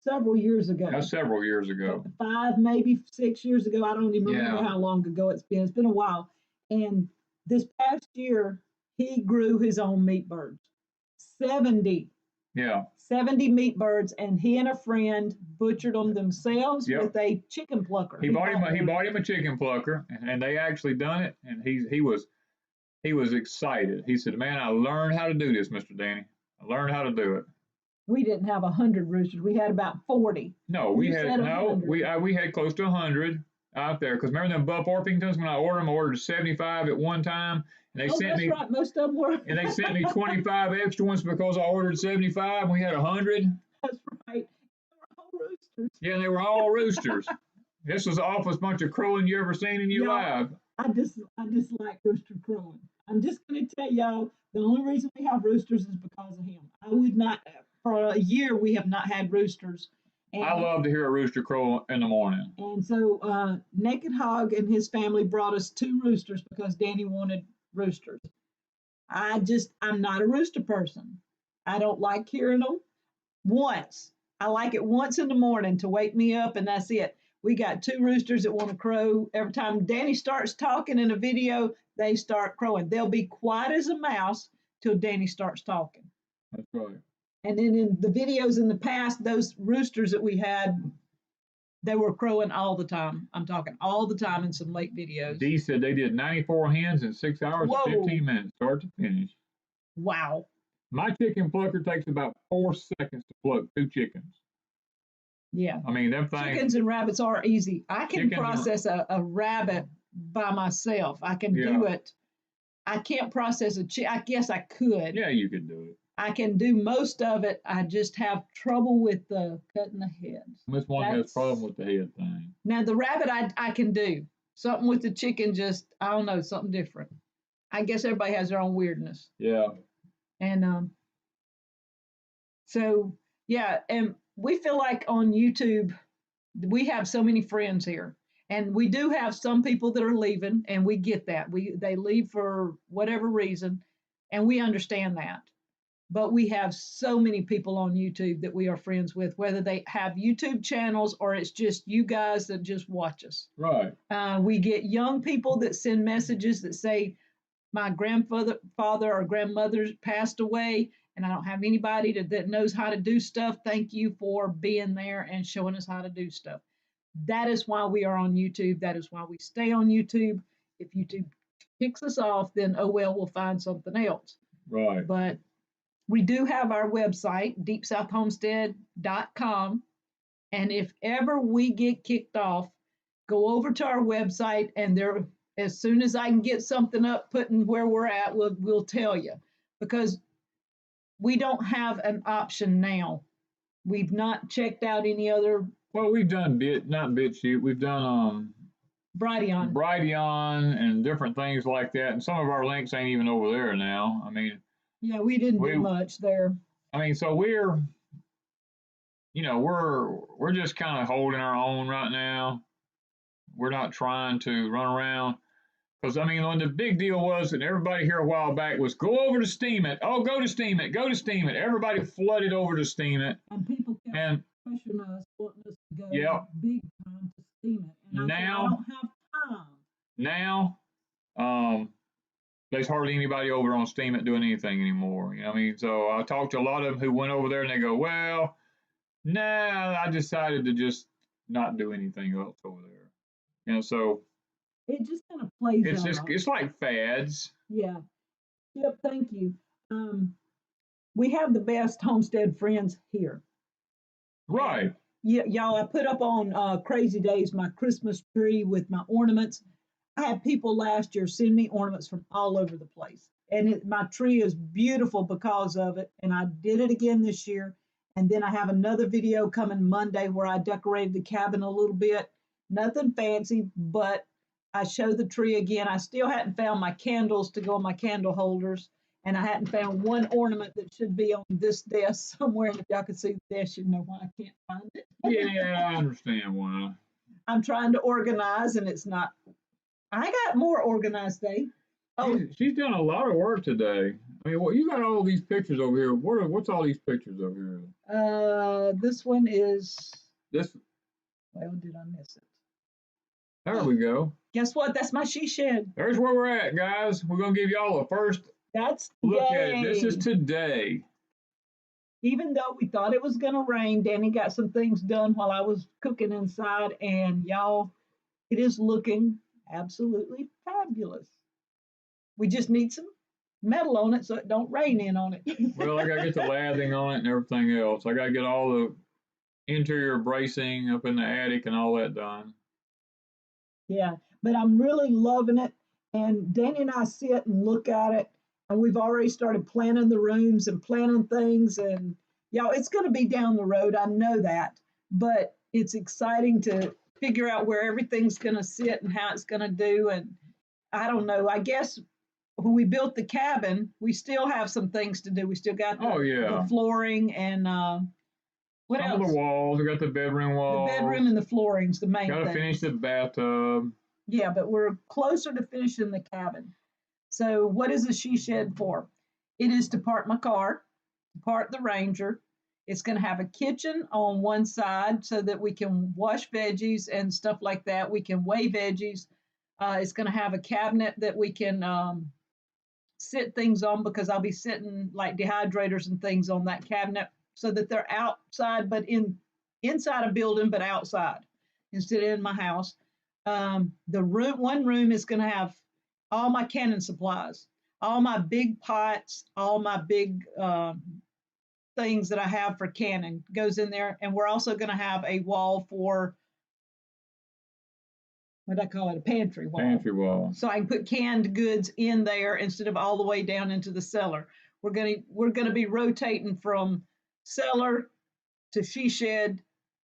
[SPEAKER 2] several years ago.
[SPEAKER 1] That's several years ago.
[SPEAKER 2] 5, maybe 6 years ago. I don't even remember how long ago it's been. It's been a while. And this past year, he grew his own meat birds. 70.
[SPEAKER 1] Yeah.
[SPEAKER 2] 70 meat birds, and he and a friend butchered them themselves with a chicken plucker.
[SPEAKER 1] He bought him a chicken plucker, and they actually done it. And he was excited. He said, "Man, I learned how to do this, Mr. Danny. I learned how to do it."
[SPEAKER 2] We didn't have 100 roosters. We had about 40.
[SPEAKER 1] No, we had close to 100 out there. Because remember them Buff Orpingtons? When I ordered 75 at one time. And they sent me,
[SPEAKER 2] right. Most of them were.
[SPEAKER 1] And they sent me 25 extra ones because I ordered 75 and we had 100.
[SPEAKER 2] That's right. They were all roosters.
[SPEAKER 1] Yeah, they were all roosters. This was the awfulest bunch of crowing you ever seen in your life.
[SPEAKER 2] I just like rooster crowing. I'm just going to tell y'all, the only reason we have roosters is because of him. I would not, for a year, we have not had roosters. And
[SPEAKER 1] I love to hear a rooster crow in the morning.
[SPEAKER 2] And so Naked Hog and his family brought us 2 roosters because Danny wanted roosters. I'm not a rooster person. I don't like hearing them. I like it once in the morning to wake me up, and that's it. We got 2 roosters that want to crow. Every time Danny starts talking in a video, they start crowing. They'll be quiet as a mouse till Danny starts talking.
[SPEAKER 1] That's right.
[SPEAKER 2] And then in the videos in the past, those roosters that we had, They were crowing all the time. I'm talking all the time in some late videos.
[SPEAKER 1] Dee said they did 94 hens in 6 hours
[SPEAKER 2] Whoa.
[SPEAKER 1] and 15 minutes, start to finish.
[SPEAKER 2] Wow.
[SPEAKER 1] My chicken plucker takes about 4 seconds to pluck 2 chickens.
[SPEAKER 2] Yeah.
[SPEAKER 1] I mean, them things.
[SPEAKER 2] Chickens and rabbits are easy. I can
[SPEAKER 1] Chickens
[SPEAKER 2] process a rabbit by myself. I can do it. I can't process a chicken. I guess I could.
[SPEAKER 1] Yeah, you could do it.
[SPEAKER 2] I can do most of it. I just have trouble with cutting the heads.
[SPEAKER 1] Miss Wanda has a problem with the head thing.
[SPEAKER 2] Now, the rabbit I can do. Something with the chicken, just, I don't know, something different. I guess everybody has their own weirdness.
[SPEAKER 1] Yeah.
[SPEAKER 2] And so, yeah, and we feel like on YouTube, we have so many friends here. And we do have some people that are leaving, and we get that. They leave for whatever reason, and we understand that. But we have so many people on YouTube that we are friends with, whether they have YouTube channels or it's just you guys that just watch us.
[SPEAKER 1] Right.
[SPEAKER 2] We get young people that send messages that say, my father or grandmother passed away, and I don't have anybody that knows how to do stuff. Thank you for being there and showing us how to do stuff. That is why we are on YouTube. That is why we stay on YouTube. If YouTube kicks us off, then oh well, we'll find something else.
[SPEAKER 1] Right.
[SPEAKER 2] But we do have our website, deepsouthhomestead.com. And if ever we get kicked off, go over to our website, and there, as soon as I can get something up putting where we're at, we'll tell you. Because we don't have an option now. We've not checked out any other.
[SPEAKER 1] Well, we've done not BitChute, we've done Bryan and different things like that. And some of our links ain't even over there now. I mean,
[SPEAKER 2] yeah, we didn't do much there.
[SPEAKER 1] I mean, so we're just kind of holding our own right now. We're not trying to run around. Because, I mean, when the big deal was, and everybody here a while back was, go over to Steam It. Oh, go to Steam It. Go to Steam It. Everybody flooded over to Steam It.
[SPEAKER 2] And people kept pushing us, wanting us to go big time to Steam It. And I don't have time.
[SPEAKER 1] Now, there's hardly anybody over on Steam It doing anything anymore. You know what I mean? So I talked to a lot of them who went over there, and they go, well, nah, I decided to just not do anything else over there. You know, so
[SPEAKER 2] it just kind of plays out.
[SPEAKER 1] It's like fads.
[SPEAKER 2] Yeah. Yep, thank you. We have the best homestead friends here.
[SPEAKER 1] Right.
[SPEAKER 2] Yeah, y'all, I put up on Crazy Days my Christmas tree with my ornaments. I had people last year send me ornaments from all over the place. And my tree is beautiful because of it. And I did it again this year. And then I have another video coming Monday where I decorated the cabin a little bit. Nothing fancy, but I show the tree again. I still hadn't found my candles to go on my candle holders. And I hadn't found one ornament that should be on this desk somewhere. And if y'all could see the desk, you'd know why I can't find it.
[SPEAKER 1] Yeah, I understand why.
[SPEAKER 2] I'm trying to organize, and it's not. I got more organized today.
[SPEAKER 1] Oh, she's done a lot of work today. I mean, well, you got all these pictures over here. What's all these pictures over here?
[SPEAKER 2] This one is.
[SPEAKER 1] This.
[SPEAKER 2] Well, did I miss it?
[SPEAKER 1] There we go.
[SPEAKER 2] Guess what? That's my she shed.
[SPEAKER 1] There's where we're at, guys. We're gonna give y'all a first look at it. This is today.
[SPEAKER 2] Even though we thought it was gonna rain, Danny got some things done while I was cooking inside, and y'all, it is looking absolutely fabulous. We just need some metal on it so it don't rain in on it.
[SPEAKER 1] Well, I gotta get the lathing on it and everything else. I gotta get all the interior bracing up in the attic and all that done.
[SPEAKER 2] Yeah, but I'm really loving it. And Danny and I sit and look at it, and we've already started planning the rooms and planning things. And y'all, it's going to be down the road. I know that, but it's exciting to figure out where everything's going to sit and how it's going to do. And I don't know. I guess when we built the cabin, we still have some things to do. We still got the flooring and what else?
[SPEAKER 1] Some of the walls. We got the bedroom walls.
[SPEAKER 2] The bedroom and the flooring's the main thing.
[SPEAKER 1] Got to finish the bathtub.
[SPEAKER 2] Yeah, but we're closer to finishing the cabin. So what is a she shed for? It is to park my car, to park the Ranger. It's going to have a kitchen on one side so that we can wash veggies and stuff like that. We can weigh veggies. It's going to have a cabinet that we can sit things on, because I'll be sitting like dehydrators and things on that cabinet so that they're outside, but inside a building, but outside. instead of in my house. One room is going to have all my canning supplies, all my big pots, all my big things that I have for canning goes in there. And we're also going to have a wall for, what do I call it, a pantry wall.
[SPEAKER 1] Pantry wall.
[SPEAKER 2] So I can put canned goods in there instead of all the way down into the cellar. We're gonna be rotating from cellar to she shed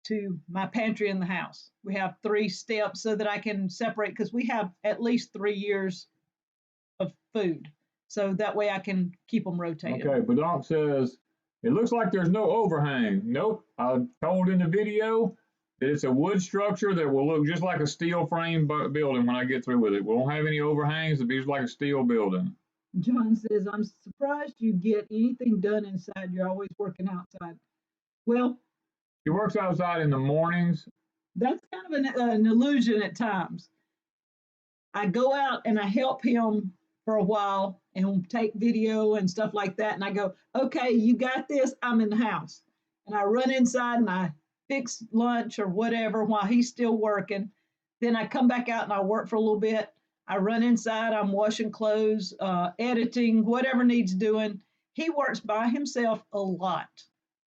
[SPEAKER 2] to my pantry in the house. We have 3 steps so that I can separate, because we have at least 3 years of food. So that way I can keep them rotated.
[SPEAKER 1] Okay, but Doc says, it looks like there's no overhang. Nope, I told in the video that it's a wood structure that will look just like a steel frame building when I get through with it. We won't have any overhangs. It'll be just like a steel building.
[SPEAKER 2] John says, I'm surprised you get anything done inside. You're always working outside. Well,
[SPEAKER 1] He works outside in the mornings.
[SPEAKER 2] that's kind of an illusion at times. I go out and I help him for a while and take video and stuff like that. And I go, okay, you got this. I'm in the house. And I run inside and I fix lunch or whatever while he's still working. Then I come back out and I work for a little bit. I run inside, I'm washing clothes, editing, whatever needs doing. He works by himself a lot.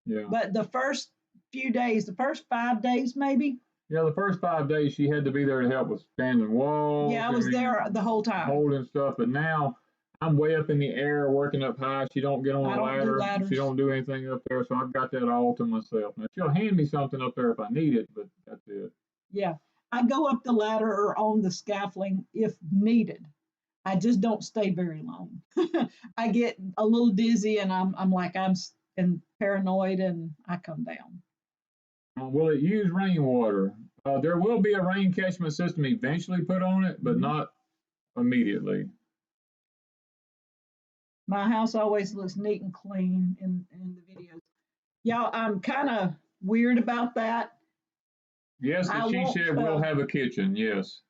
[SPEAKER 1] Yeah.
[SPEAKER 2] But the first few days, the first 5 days maybe.
[SPEAKER 1] Yeah, the first 5 days she had to be there to help with standing walls.
[SPEAKER 2] Yeah, I was there the whole time.
[SPEAKER 1] Holding stuff, but now I'm way up in the air, working up high. She don't get on a ladder. She don't do anything up there, so I've got that all to myself. Now she'll hand me something up there if I need it, but that's it.
[SPEAKER 2] Yeah, I go up the ladder or on the scaffolding if needed. I just don't stay very long. I get a little dizzy and I'm paranoid and I come down.
[SPEAKER 1] Will it use rainwater? There will be a rain catchment system eventually put on it, but not immediately.
[SPEAKER 2] My house always looks neat and clean in the videos. Y'all, I'm kind of weird about that.
[SPEAKER 1] Yes, the she shed will have a kitchen, yes.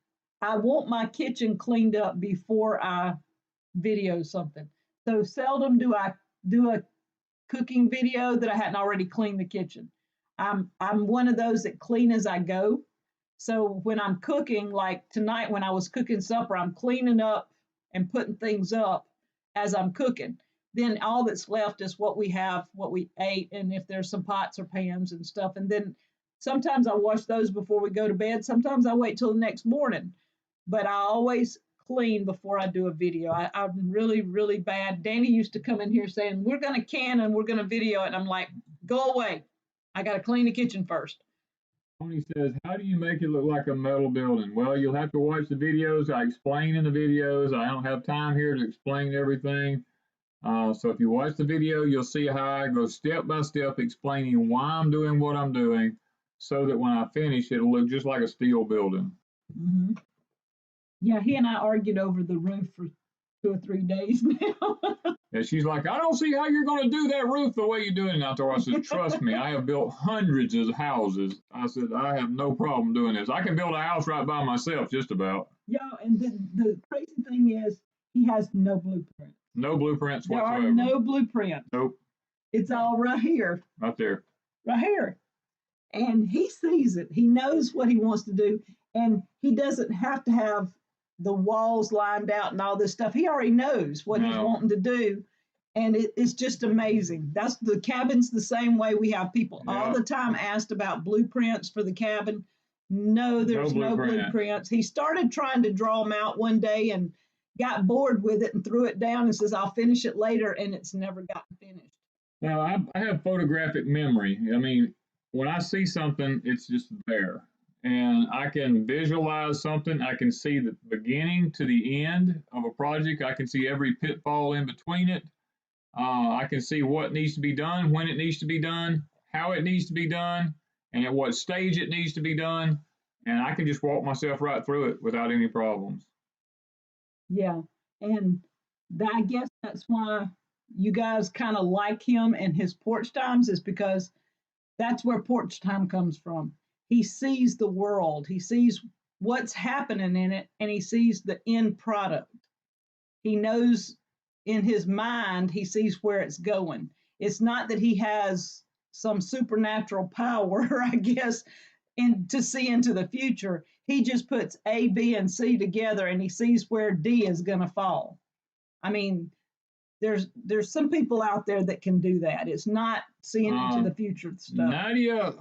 [SPEAKER 2] I want my kitchen cleaned up before I video something. So seldom do I do a cooking video that I hadn't already cleaned the kitchen. I'm one of those that clean as I go. So when I'm cooking, like tonight when I was cooking supper, I'm cleaning up and putting things up as I'm cooking. Then all that's left is what we have, what we ate, and if there's some pots or pans and stuff. And then sometimes I wash those before we go to bed. Sometimes I wait till the next morning. But I always clean before I do a video. I'm really, really bad. Danny used to come in here saying, we're going to can and we're going to video it. And I'm like, go away. I got to clean the kitchen first.
[SPEAKER 1] Tony says, how do you make it look like a metal building? Well, you'll have to watch the videos. I explain in the videos. I don't have time here to explain everything. So if you watch the video, you'll see how I go step by step explaining why I'm doing what I'm doing so that when I finish, it'll look just like a steel building.
[SPEAKER 2] Mm-hmm. Yeah, he and I argued over the roof for 2 or 3 days now.
[SPEAKER 1] And she's like, I don't see how you're going to do that roof the way you do it. And I told her, I said, trust me, I have built hundreds of houses. I said, I have no problem doing this. I can build a house right by myself, just about.
[SPEAKER 2] Yeah, and the crazy thing is, he has no blueprint.
[SPEAKER 1] No blueprints whatsoever.
[SPEAKER 2] There are no blueprints.
[SPEAKER 1] Nope.
[SPEAKER 2] It's all right here.
[SPEAKER 1] Right there.
[SPEAKER 2] Right here. And he sees it. He knows what he wants to do. And he doesn't have to have the walls lined out and all this stuff. He already knows what he's wanting to do. And it's just amazing. That's the cabin's the same way. We have people all the time asked about blueprints for the cabin. No, there's no blueprints. He started trying to draw them out one day and got bored with it and threw it down and says, I'll finish it later. And it's never gotten finished.
[SPEAKER 1] Now, I have photographic memory. I mean, when I see something, it's just there. And I can visualize something. I can see the beginning to the end of a project. I can see every pitfall in between it. I can see what needs to be done, when it needs to be done, how it needs to be done, and at what stage it needs to be done. And I can just walk myself right through it without any problems.
[SPEAKER 2] Yeah. And I guess that's why you guys kind of like him and his porch times, is because that's where porch time comes from. He sees the world, he sees what's happening in it, and he sees the end product. He knows in his mind, he sees where it's going. It's not that he has some supernatural power, I guess. to see into the future. He just puts A, B, and C together, and he sees where D is going to fall. I mean, there's some people out there that can do that. It's not seeing into the future stuff.
[SPEAKER 1] Nadia,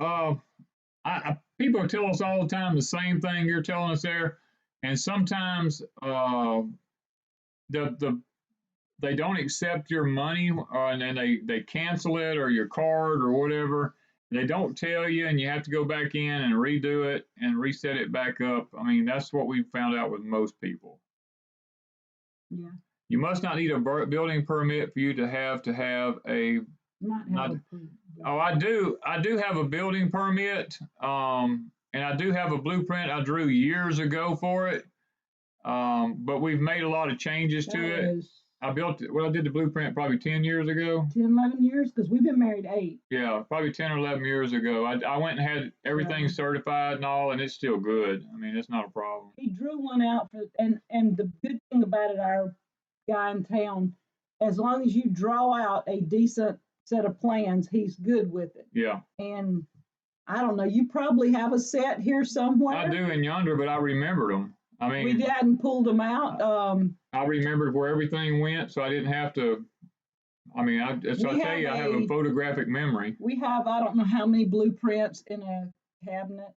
[SPEAKER 1] people tell us all the time the same thing you're telling us there, and sometimes they don't accept your money, and then they cancel it or your card or whatever. They don't tell you, and you have to go back in and redo it and reset it back up. I mean, that's what we found out with most people.
[SPEAKER 2] Yeah.
[SPEAKER 1] You must not need a building permit for you to have a. I do have a building permit, and I do have a blueprint I drew years ago for it. But we've made a lot of changes to it. I did the blueprint probably 10 years ago.
[SPEAKER 2] 10, 11 years? Because we've been married 8.
[SPEAKER 1] Yeah, probably 10 or 11 years ago. I went and had everything certified and all, and it's still good. I mean, it's not a problem.
[SPEAKER 2] He drew one out, and the good thing about it, our guy in town, as long as you draw out a decent set of plans, he's good with it.
[SPEAKER 1] Yeah.
[SPEAKER 2] And I don't know, you probably have a set here somewhere.
[SPEAKER 1] I do in yonder, but I remembered them. I mean,
[SPEAKER 2] we hadn't pulled them out.
[SPEAKER 1] I remembered where everything went, so I didn't have to. I mean, I have a photographic memory.
[SPEAKER 2] We have, I don't know how many blueprints in a cabinet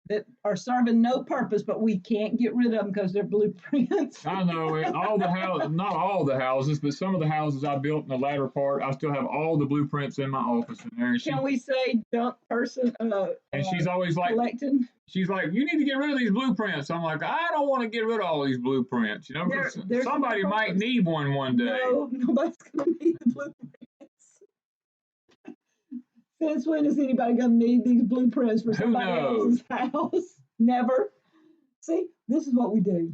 [SPEAKER 2] that are serving no purpose, but we can't get rid of them because they're blueprints.
[SPEAKER 1] I know all the houses, not all the houses, but some of the houses I built in the latter part, I still have all the blueprints in my office in there.
[SPEAKER 2] Can we say junk person?
[SPEAKER 1] And she's always like
[SPEAKER 2] collecting.
[SPEAKER 1] She's like, you need to get rid of these blueprints. I'm like, I don't want to get rid of all these blueprints. You know, somebody might need one day.
[SPEAKER 2] No, nobody's going to need the blueprints. Since when is anybody going to need these blueprints for somebody else's house? Never. See, this is what we do.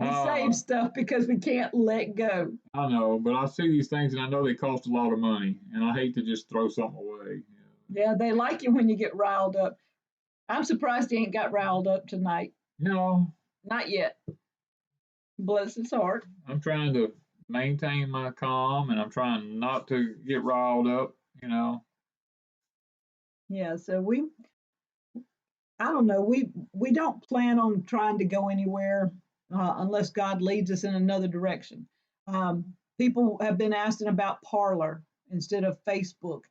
[SPEAKER 2] We save stuff because we can't let go.
[SPEAKER 1] I know, but I see these things and I know they cost a lot of money, and I hate to just throw something away.
[SPEAKER 2] Yeah, they like you when you get riled up. I'm surprised he ain't got riled up tonight.
[SPEAKER 1] No.
[SPEAKER 2] Not yet. Bless his heart.
[SPEAKER 1] I'm trying to maintain my calm, and I'm trying not to get riled up, you know.
[SPEAKER 2] Yeah, so I don't know, we don't plan on trying to go anywhere unless God leads us in another direction. People have been asking about Parler instead of Facebook.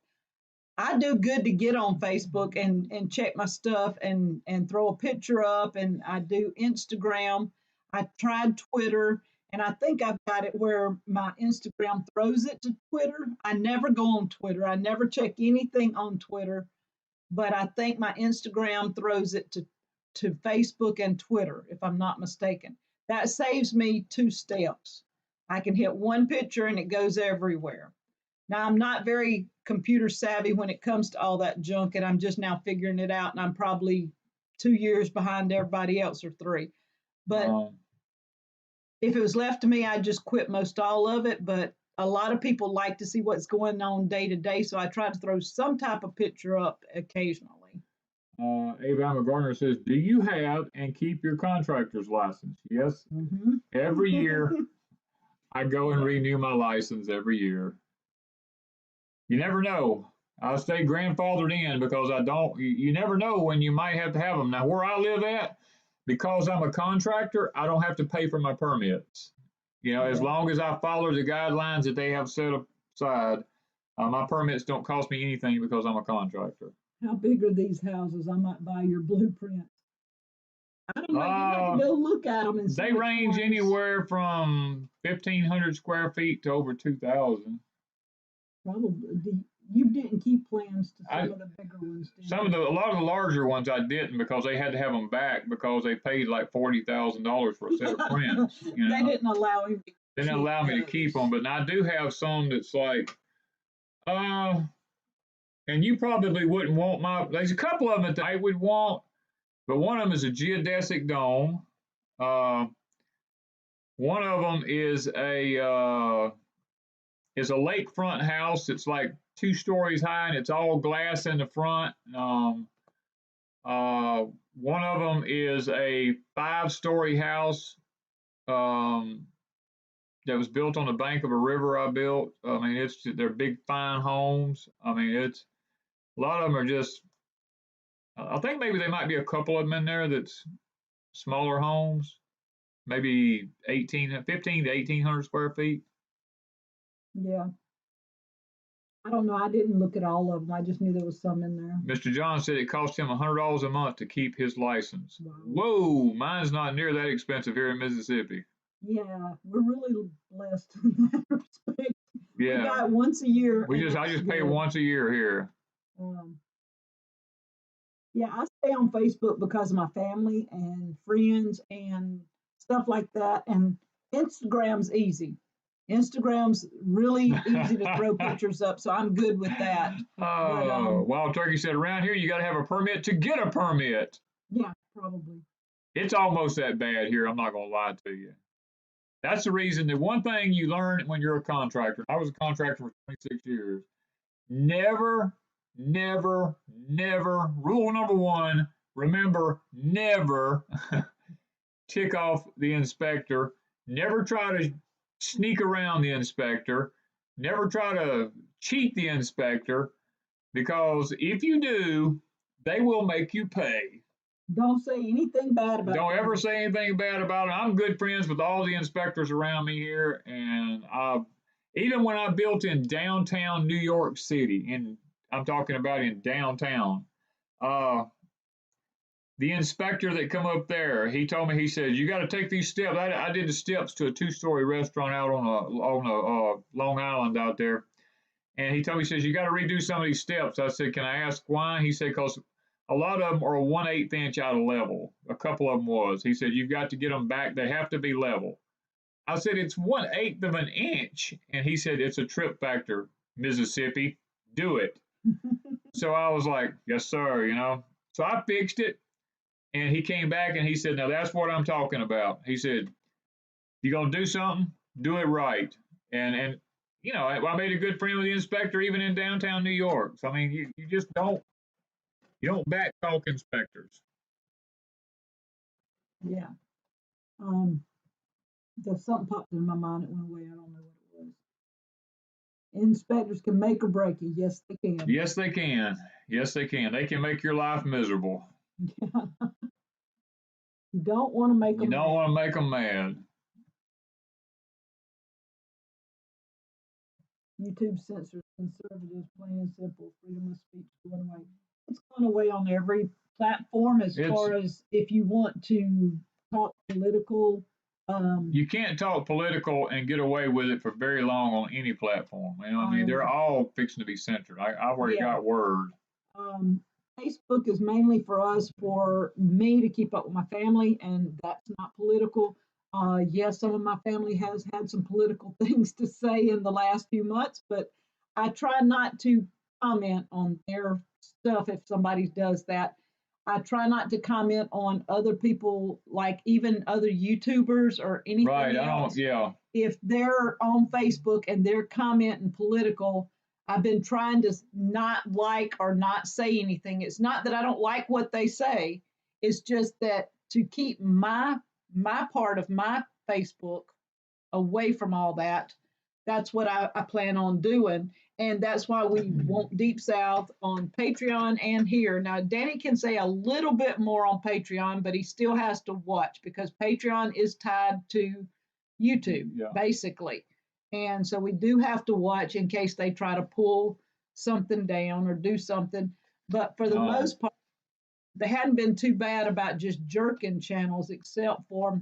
[SPEAKER 2] I do good to get on Facebook and check my stuff and throw a picture up, and I do Instagram. I tried Twitter, and I think I've got it where my Instagram throws it to Twitter. I never go on Twitter. I never check anything on Twitter. But I think my Instagram throws it to Facebook and Twitter, if I'm not mistaken. That saves me 2 steps. I can hit one picture and it goes everywhere. Now, I'm not very computer savvy when it comes to all that junk, and I'm just now figuring it out, and I'm probably 2 years behind everybody else, or 3. But if it was left to me, I'd just quit most all of it. But a lot of people like to see what's going on day to day, so I try to throw some type of picture up occasionally.
[SPEAKER 1] Ava Garner says, do you have and keep your contractor's license? Yes.
[SPEAKER 2] Mm-hmm.
[SPEAKER 1] Every year, I go and renew my license every year. You never know. I'll stay grandfathered in because you never know when you might have to have them. Now, where I live at, because I'm a contractor, I don't have to pay for my permits. You know, as long as I follow the guidelines that they have set aside, my permits don't cost me anything because I'm a contractor.
[SPEAKER 2] How big are these houses? I might buy your blueprint. I don't know. You have to go look at them and see.
[SPEAKER 1] They range anywhere from 1,500 square feet to over 2,000.
[SPEAKER 2] Probably. You didn't keep plans to some of the bigger ones, did you?
[SPEAKER 1] A lot of the larger ones I didn't, because they had to have them back because they paid like $40,000 for a set of prints. You know?
[SPEAKER 2] They didn't allow him.
[SPEAKER 1] They didn't allow me to keep them, but I do have some that's like, and you probably wouldn't want there's a couple of them that I would want, but one of them is a geodesic dome. One of them is a lakefront house. It's like 2 stories high, and it's all glass in the front. One of them is a 5-story house that was built on the bank of a river I built. I mean, they're big, fine homes. I mean, a lot of them are just I think maybe there might be a couple of them in there that's smaller homes, maybe 15 to 1,800 square feet.
[SPEAKER 2] Yeah. I don't know. I didn't look at all of them. I just knew there was some in there.
[SPEAKER 1] Mr. John said it cost him $100 a month to keep his license.
[SPEAKER 2] Wow.
[SPEAKER 1] Whoa, mine's not near that expensive here in Mississippi.
[SPEAKER 2] Yeah, we're really blessed in that respect. We
[SPEAKER 1] Yeah,
[SPEAKER 2] got it once a year.
[SPEAKER 1] I just pay once a year here.
[SPEAKER 2] Yeah, I stay on Facebook because of my family and friends and stuff like that. And Instagram's easy. Instagram's really easy to throw pictures up, so I'm good with that.
[SPEAKER 1] Oh, Wild Turkey said around here you got to have a permit to get a permit.
[SPEAKER 2] Yeah, probably.
[SPEAKER 1] It's almost that bad here. I'm not going to lie to you. That's the reason. The one thing you learn when you're a contractor, I was a contractor for 26 years. Never, never, never. Rule number one, remember, never tick off the inspector. Never try to sneak around the inspector. Never try to cheat the inspector, because if you do, they will make you pay.
[SPEAKER 2] Don't say anything bad about it.
[SPEAKER 1] Don't ever say anything bad about it. I'm good friends with all the inspectors around me here, and even when I built in downtown New York City, and I'm talking about in downtown, the inspector that come up there, he told me, he said, you got to take these steps. I did the steps to a 2-story restaurant out on Long Island out there. And he told me, he says, you got to redo some of these steps. I said, can I ask why? He said, because a lot of them are 1/8 inch out of level. A couple of them was. He said, you've got to get them back. They have to be level. I said, it's 1/8 of an inch. And he said, it's a trip factor, Mississippi. Do it. So I was like, yes, sir, you know. So I fixed it. And he came back and he said, now that's what I'm talking about. He said, you're going to do something, do it right. And you know, I made a good friend with the inspector even in downtown New York. So, I mean, you just don't back talk inspectors.
[SPEAKER 2] Yeah. There's something popped in my mind. It went away. I don't know what it was. Inspectors can make or break you. Yes, they can.
[SPEAKER 1] Yes, they can. Yes, they can. They can make your life miserable.
[SPEAKER 2] You don't want to make them
[SPEAKER 1] You don't
[SPEAKER 2] mad.
[SPEAKER 1] want to make them mad.
[SPEAKER 2] YouTube censors conservatives, plain and simple. Freedom of speech going away. It's going away on every platform as far as if you want to talk political.
[SPEAKER 1] You can't talk political and get away with it for very long on any platform. You know, I mean, they're all fixing to be censored. I've already got word.
[SPEAKER 2] Facebook is mainly for us, for me to keep up with my family, and that's not political. Yes, some of my family has had some political things to say in the last few months, but I try not to comment on their stuff if somebody does that. I try not to comment on other people, like even other YouTubers or anything else. If they're on Facebook and they're commenting political, I've been trying to not like or not say anything. It's not that I don't like what they say. It's just that to keep my part of my Facebook away from all that, that's what I plan on doing. And that's why we want Deep South on Patreon and here. Now, Danny can say a little bit more on Patreon, but he still has to watch because Patreon is tied to YouTube, basically. And so we do have to watch in case they try to pull something down or do something. But for the most part, they hadn't been too bad about just jerking channels, except for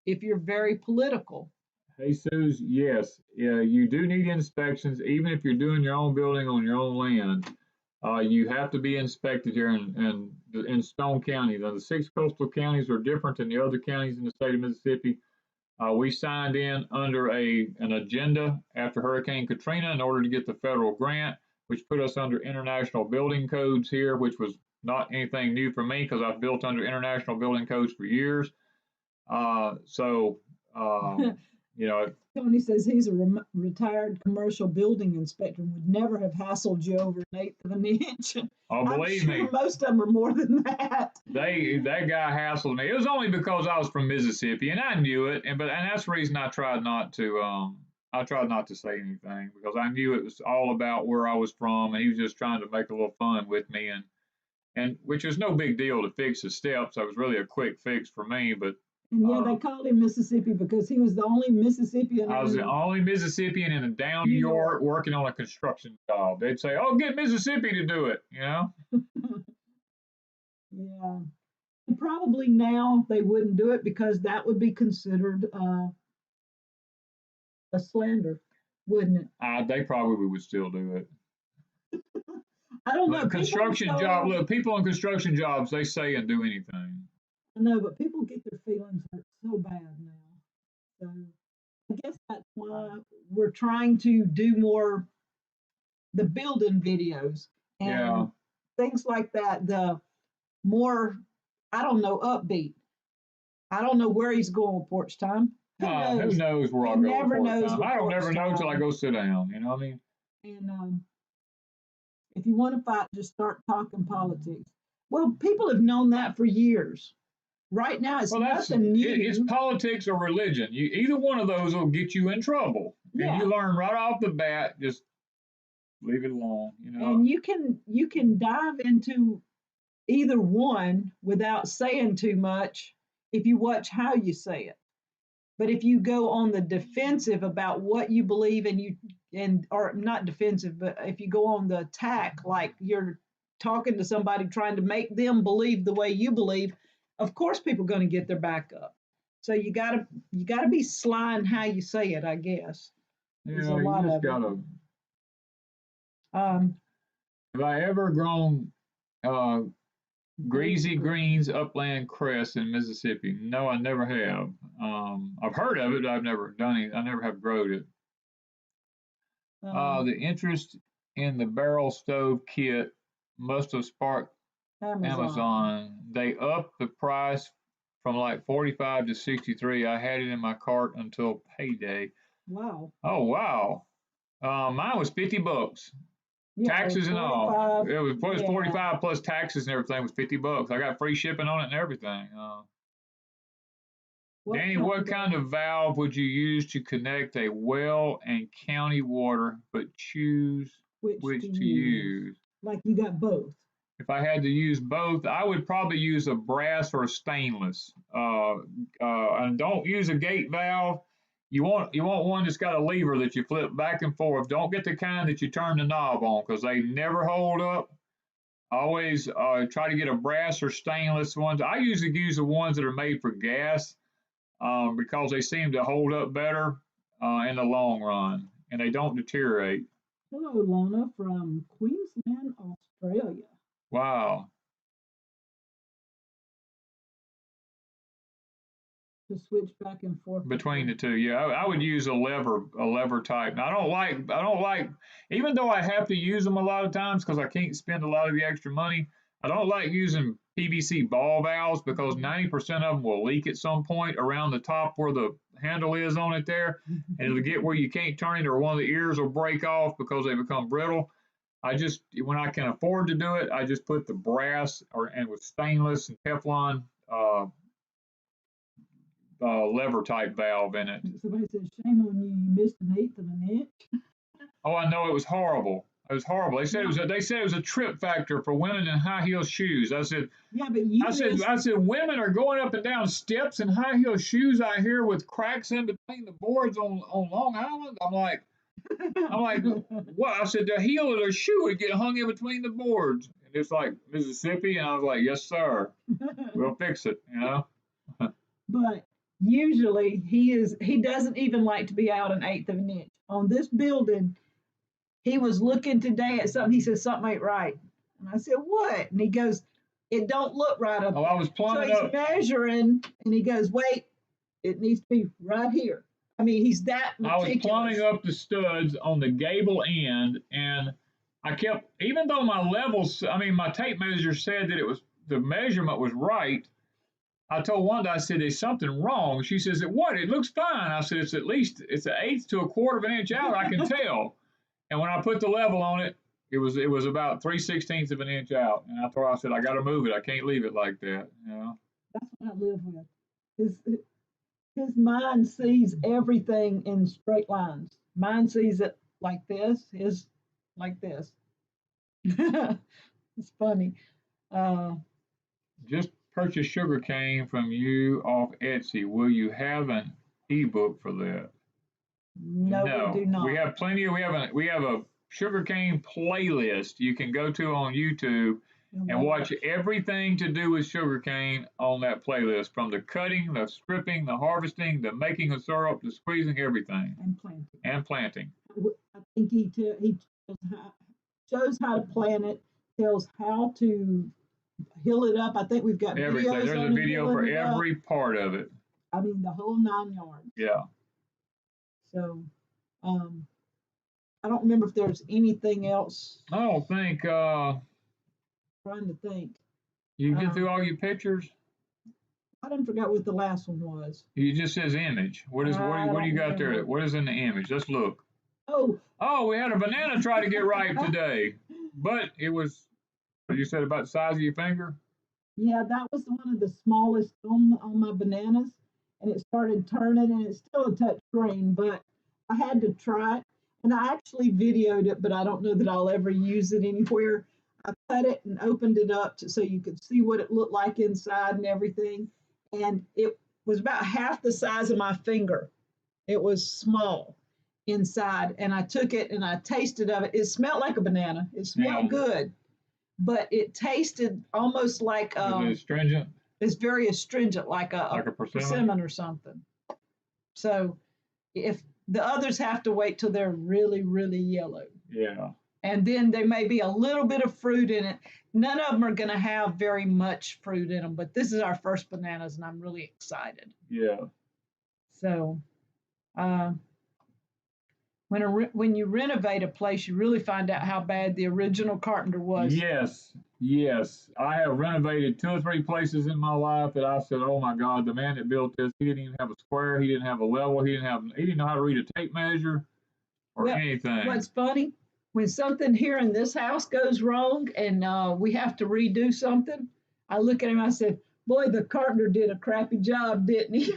[SPEAKER 2] if you're very political.
[SPEAKER 1] Hey, Suze, yes, you do need inspections, even if you're doing your own building on your own land. You have to be inspected here in Stone County. Now, the 6 coastal counties are different than the other counties in the state of Mississippi. We signed in under an agenda after Hurricane Katrina in order to get the federal grant, which put us under international building codes here, which was not anything new for me because I've built under international building codes for years. You know,
[SPEAKER 2] Tony says he's a retired commercial building inspector and would never have hassled you over 1/8 of an inch.
[SPEAKER 1] Oh, believe me,
[SPEAKER 2] most of them are more than that.
[SPEAKER 1] That guy hassled me. It was only because I was from Mississippi and I knew it, and that's the reason I tried not to say anything, because I knew it was all about where I was from, and he was just trying to make a little fun with me. And and which was no big deal to fix the steps. That was really a quick fix for me, but
[SPEAKER 2] And yeah, they called him Mississippi because he was the only Mississippian
[SPEAKER 1] I was the
[SPEAKER 2] in
[SPEAKER 1] only Mississippian in a down
[SPEAKER 2] New
[SPEAKER 1] New
[SPEAKER 2] York.
[SPEAKER 1] York working on a construction job. They'd say, "Oh, get Mississippi to do it," you know.
[SPEAKER 2] Yeah. And probably now they wouldn't do it because that would be considered a slander, wouldn't it?
[SPEAKER 1] They probably would still do it.
[SPEAKER 2] I don't know.
[SPEAKER 1] Look,
[SPEAKER 2] People are
[SPEAKER 1] construction job.
[SPEAKER 2] so,
[SPEAKER 1] Look, people in construction jobs, they say and do anything.
[SPEAKER 2] I know, but people get their feelings hurt so bad now. So I guess that's why we're trying to do more the building videos
[SPEAKER 1] Yeah.
[SPEAKER 2] and things like that. The more, I don't know, upbeat. I don't know where he's going with porch time. Who
[SPEAKER 1] Who
[SPEAKER 2] knows?
[SPEAKER 1] knows where I'll
[SPEAKER 2] He
[SPEAKER 1] go
[SPEAKER 2] never
[SPEAKER 1] with
[SPEAKER 2] knows
[SPEAKER 1] time?
[SPEAKER 2] with
[SPEAKER 1] I don't
[SPEAKER 2] porch
[SPEAKER 1] never know till I
[SPEAKER 2] time.
[SPEAKER 1] go sit down. You know what I mean?
[SPEAKER 2] And if you want to fight, just start talking politics. Well, people have known that for years. Right now, it's
[SPEAKER 1] Well, that's
[SPEAKER 2] nothing new.
[SPEAKER 1] it's politics or religion. Either one of those will get you in trouble, and
[SPEAKER 2] Yeah.
[SPEAKER 1] you learn right off the bat. Just leave it alone. You know.
[SPEAKER 2] And you can dive into either one without saying too much if you watch how you say it. But if you go on the defensive about what you believe and or not defensive, but if you go on the attack, like you're talking to somebody trying to make them believe the way you believe, of course people are going to get their back up. So you gotta be sly in how you say it, I guess. There's a
[SPEAKER 1] Yeah, you
[SPEAKER 2] lot
[SPEAKER 1] just
[SPEAKER 2] of
[SPEAKER 1] gotta.
[SPEAKER 2] it.
[SPEAKER 1] Have I ever grown greasy greens upland cress in Mississippi? No, I never have. I've heard of it, but I've never done it. I never have grown it. The interest in the barrel stove kit must have sparked Amazon. They upped the price from like 45 to 63. I had it in my cart until payday.
[SPEAKER 2] Wow.
[SPEAKER 1] Oh wow. Mine was $50.
[SPEAKER 2] Yeah,
[SPEAKER 1] Taxes and all.
[SPEAKER 2] 45.
[SPEAKER 1] It was
[SPEAKER 2] Yeah.
[SPEAKER 1] 45 plus taxes and everything was $50. I got free shipping on it and everything. Danny, what kind of valve would you use to connect a well and county water, but choose which to use?
[SPEAKER 2] Like you got both.
[SPEAKER 1] If I had to use both, I would probably use a brass or a stainless. And don't use a gate valve. You want one that's got a lever that you flip back and forth. Don't get the kind that you turn the knob on because they never hold up. Always try to get a brass or stainless ones. I usually use the ones that are made for gas because they seem to hold up better in the long run and they don't deteriorate.
[SPEAKER 2] Hello, Lona from Queensland, Australia.
[SPEAKER 1] Wow.
[SPEAKER 2] To switch back and forth
[SPEAKER 1] between the two. Yeah, I would use a lever type. Now, I don't like, even though I have to use them a lot of times because I can't spend a lot of the extra money. I don't like using PVC ball valves because 90% of them will leak at some point around the top where the handle is on it there, and it'll get where you can't turn it or one of the ears will break off because they become brittle. When I can afford to do it, I just put the brass and with stainless and Teflon lever type valve in it.
[SPEAKER 2] Somebody said, shame on you, you missed an eighth of an inch.
[SPEAKER 1] Oh, I know, it was horrible. It was horrible. They said it was a trip factor for women in high heel shoes. I said,
[SPEAKER 2] yeah, but I
[SPEAKER 1] said women are going up and down steps in high heel shoes out here with cracks in between the boards on Long Island. I'm like, what? I said the heel of their shoe would get hung in between the boards. And it's like Mississippi, and I was like, yes, sir, we'll fix it. You know.
[SPEAKER 2] But usually he doesn't even like to be out an eighth of an inch. On this building, he was looking today at something. He said, something ain't right. And I said, what? And he goes, it don't look right up there.
[SPEAKER 1] I was plumbing
[SPEAKER 2] so he's measuring, and he goes, wait, it needs to be right here. I mean, he's that meticulous.
[SPEAKER 1] I was plumbing up the studs on the gable end, and I kept, even though my tape measure said that the measurement was right, I told Wanda, I said, there's something wrong. She says, what? It looks fine. I said, it's an eighth to a quarter of an inch out, I can tell. And when I put the level on it, it was about 3/16 of an inch out. And I said, I got to move it. I can't leave it like that. You know?
[SPEAKER 2] That's what I live with. His mind sees everything in straight lines. Mine sees it like this, his like this. It's funny.
[SPEAKER 1] Just purchase sugarcane from you off Etsy. Will you have an ebook for that?
[SPEAKER 2] No, we do not.
[SPEAKER 1] We have plenty. We have a sugarcane playlist you can go to on YouTube and watch everything to do with sugarcane on that playlist, from the cutting, the stripping, the harvesting, the making of syrup, the squeezing, everything. And planting.
[SPEAKER 2] I think he shows how to plant it, tells how to hill it up. I think we've got
[SPEAKER 1] everything.
[SPEAKER 2] Videos
[SPEAKER 1] There's
[SPEAKER 2] on
[SPEAKER 1] a video for every part of it.
[SPEAKER 2] I mean, the whole 9 yards.
[SPEAKER 1] Yeah.
[SPEAKER 2] So, I don't remember if there's anything else.
[SPEAKER 1] I don't think.
[SPEAKER 2] Trying to think.
[SPEAKER 1] You get through all your pictures?
[SPEAKER 2] I done forgot what the last one was.
[SPEAKER 1] It just says image. What do you got there? What is in the image? Let's look. Oh, we had a banana try to get ripe today, but it was. What you said about the size of your finger?
[SPEAKER 2] Yeah, that was one of the smallest on my bananas, and it started turning, and it's still a touch green, but I had to try it, and I actually videoed it, but I don't know that I'll ever use it anywhere. I cut it and opened it up so you could see what it looked like inside and everything, and it was about half the size of my finger. It was small inside, and I took it and I tasted of it. It smelled like a banana. It smelled good, but it tasted almost like
[SPEAKER 1] is it astringent?
[SPEAKER 2] It's very astringent, like a persimmon or something. So if the others have to wait till they're really, really yellow.
[SPEAKER 1] Yeah.
[SPEAKER 2] And then there may be a little bit of fruit in it. None of them are going to have very much fruit in them, but this is our first bananas, and I'm really excited.
[SPEAKER 1] Yeah.
[SPEAKER 2] So, when you renovate a place, you really find out how bad the original carpenter was.
[SPEAKER 1] Yes. I have renovated 2 or 3 places in my life that I said, "Oh my God, the man that built this, he didn't even have a square, he didn't have a level, he didn't know how to read a tape measure or anything."
[SPEAKER 2] What's funny, when something here in this house goes wrong and we have to redo something, I look at him and I said, "Boy, the carpenter did a crappy job, didn't he?"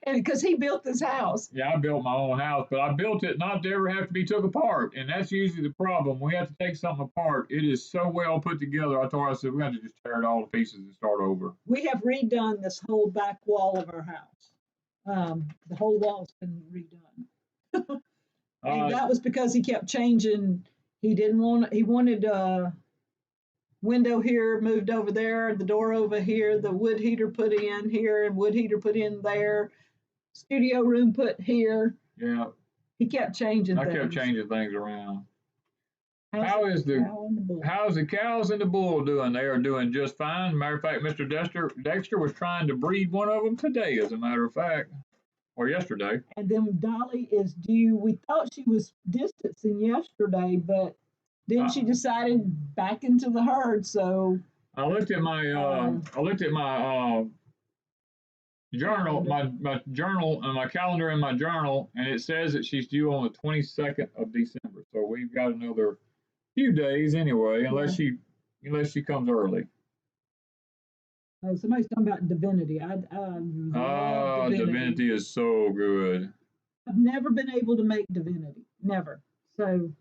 [SPEAKER 2] And because he built this house.
[SPEAKER 1] Yeah, I built my own house, but I built it not to ever have to be took apart, and that's usually the problem. We have to take something apart. It is so well put together. I said, we have to just tear it all to pieces and start over.
[SPEAKER 2] We have redone this whole back wall of our house. The whole wall's been redone. And that was because he kept changing. He wanted window here, moved over there, the door over here, the wood heater put in here, and wood heater put in there, studio room put here.
[SPEAKER 1] Yeah.
[SPEAKER 2] He kept changing things.
[SPEAKER 1] I kept changing things around. How's the cows and the bull doing? They are doing just fine. Matter of fact, Mr. Dexter was trying to breed one of them today, as a matter of fact. Or yesterday.
[SPEAKER 2] And then Dolly is due. We thought she was distancing yesterday, but then she decided back into the herd. So
[SPEAKER 1] I looked at my journal, my journal, and my calendar in my journal, and it says that she's due on the 22nd of December. So we've got another few days anyway, unless she comes early.
[SPEAKER 2] Oh, somebody's talking about Divinity.
[SPEAKER 1] Divinity is so good.
[SPEAKER 2] I've never been able to make Divinity. Never. So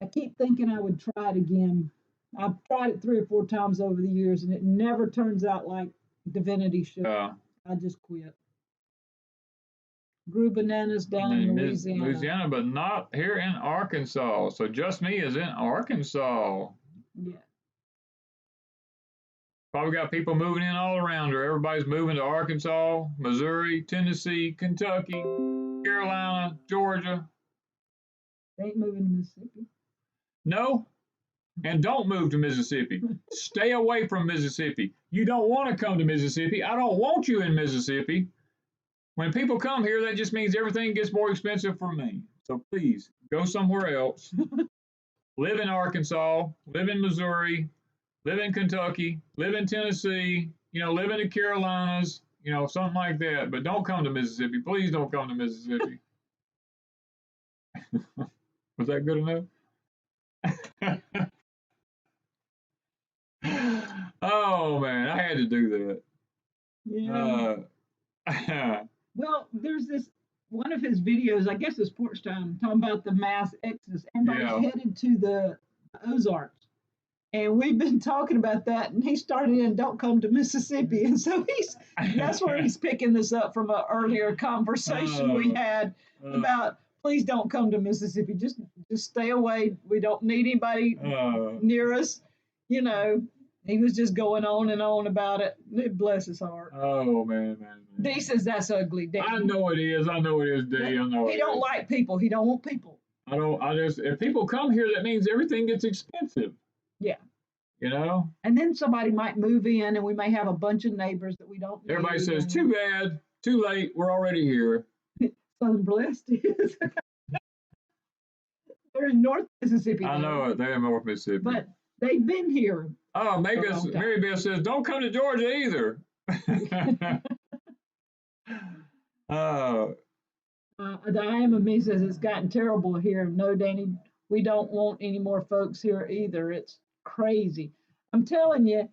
[SPEAKER 2] I keep thinking I would try it again. I've tried it 3 or 4 times over the years, and it never turns out like Divinity should. I just quit. Grew bananas down in
[SPEAKER 1] Louisiana, but not here in Arkansas. So Just Me is in Arkansas.
[SPEAKER 2] Yeah.
[SPEAKER 1] Probably got people moving in all around her. Everybody's moving to Arkansas, Missouri, Tennessee, Kentucky, Carolina, Georgia.
[SPEAKER 2] They ain't moving to Mississippi.
[SPEAKER 1] No, and don't move to Mississippi. Stay away from Mississippi. You don't want to come to Mississippi. I don't want you in Mississippi. When people come here, that just means everything gets more expensive for me. So please, go somewhere else. Live in Arkansas, live in Missouri, live in Kentucky, live in Tennessee, live in the Carolinas, something like that. But don't come to Mississippi. Please don't come to Mississippi. Was that good enough? Oh, man, I had to do that.
[SPEAKER 2] Yeah. Well, there's one of his videos, I guess it's Porch Time, talking about the mass exodus. Everybody's headed to the Ozarks. And we've been talking about that, and he started in "Don't come to Mississippi," and so that's where he's picking this up from an earlier conversation we had about please don't come to Mississippi. Just stay away. We don't need anybody near us. You know, he was just going on and on about it. Bless his heart.
[SPEAKER 1] Oh man.
[SPEAKER 2] Dee says that's ugly. Dee.
[SPEAKER 1] I know it is, Dee. I know
[SPEAKER 2] he don't like people. He don't want people.
[SPEAKER 1] If people come here, that means everything gets expensive.
[SPEAKER 2] Yeah.
[SPEAKER 1] You know?
[SPEAKER 2] And then somebody might move in and we may have a bunch of neighbors that we don't need.
[SPEAKER 1] Everybody says, too bad, too late, we're already here.
[SPEAKER 2] Southern Blessed is. They're in North Mississippi.
[SPEAKER 1] I know it, they're in North Mississippi.
[SPEAKER 2] But they've been here.
[SPEAKER 1] Oh, Mary Beth says, don't come to Georgia either.
[SPEAKER 2] Diana Me says, it's gotten terrible here. No, Danny, we don't want any more folks here either. It's crazy. I'm telling you,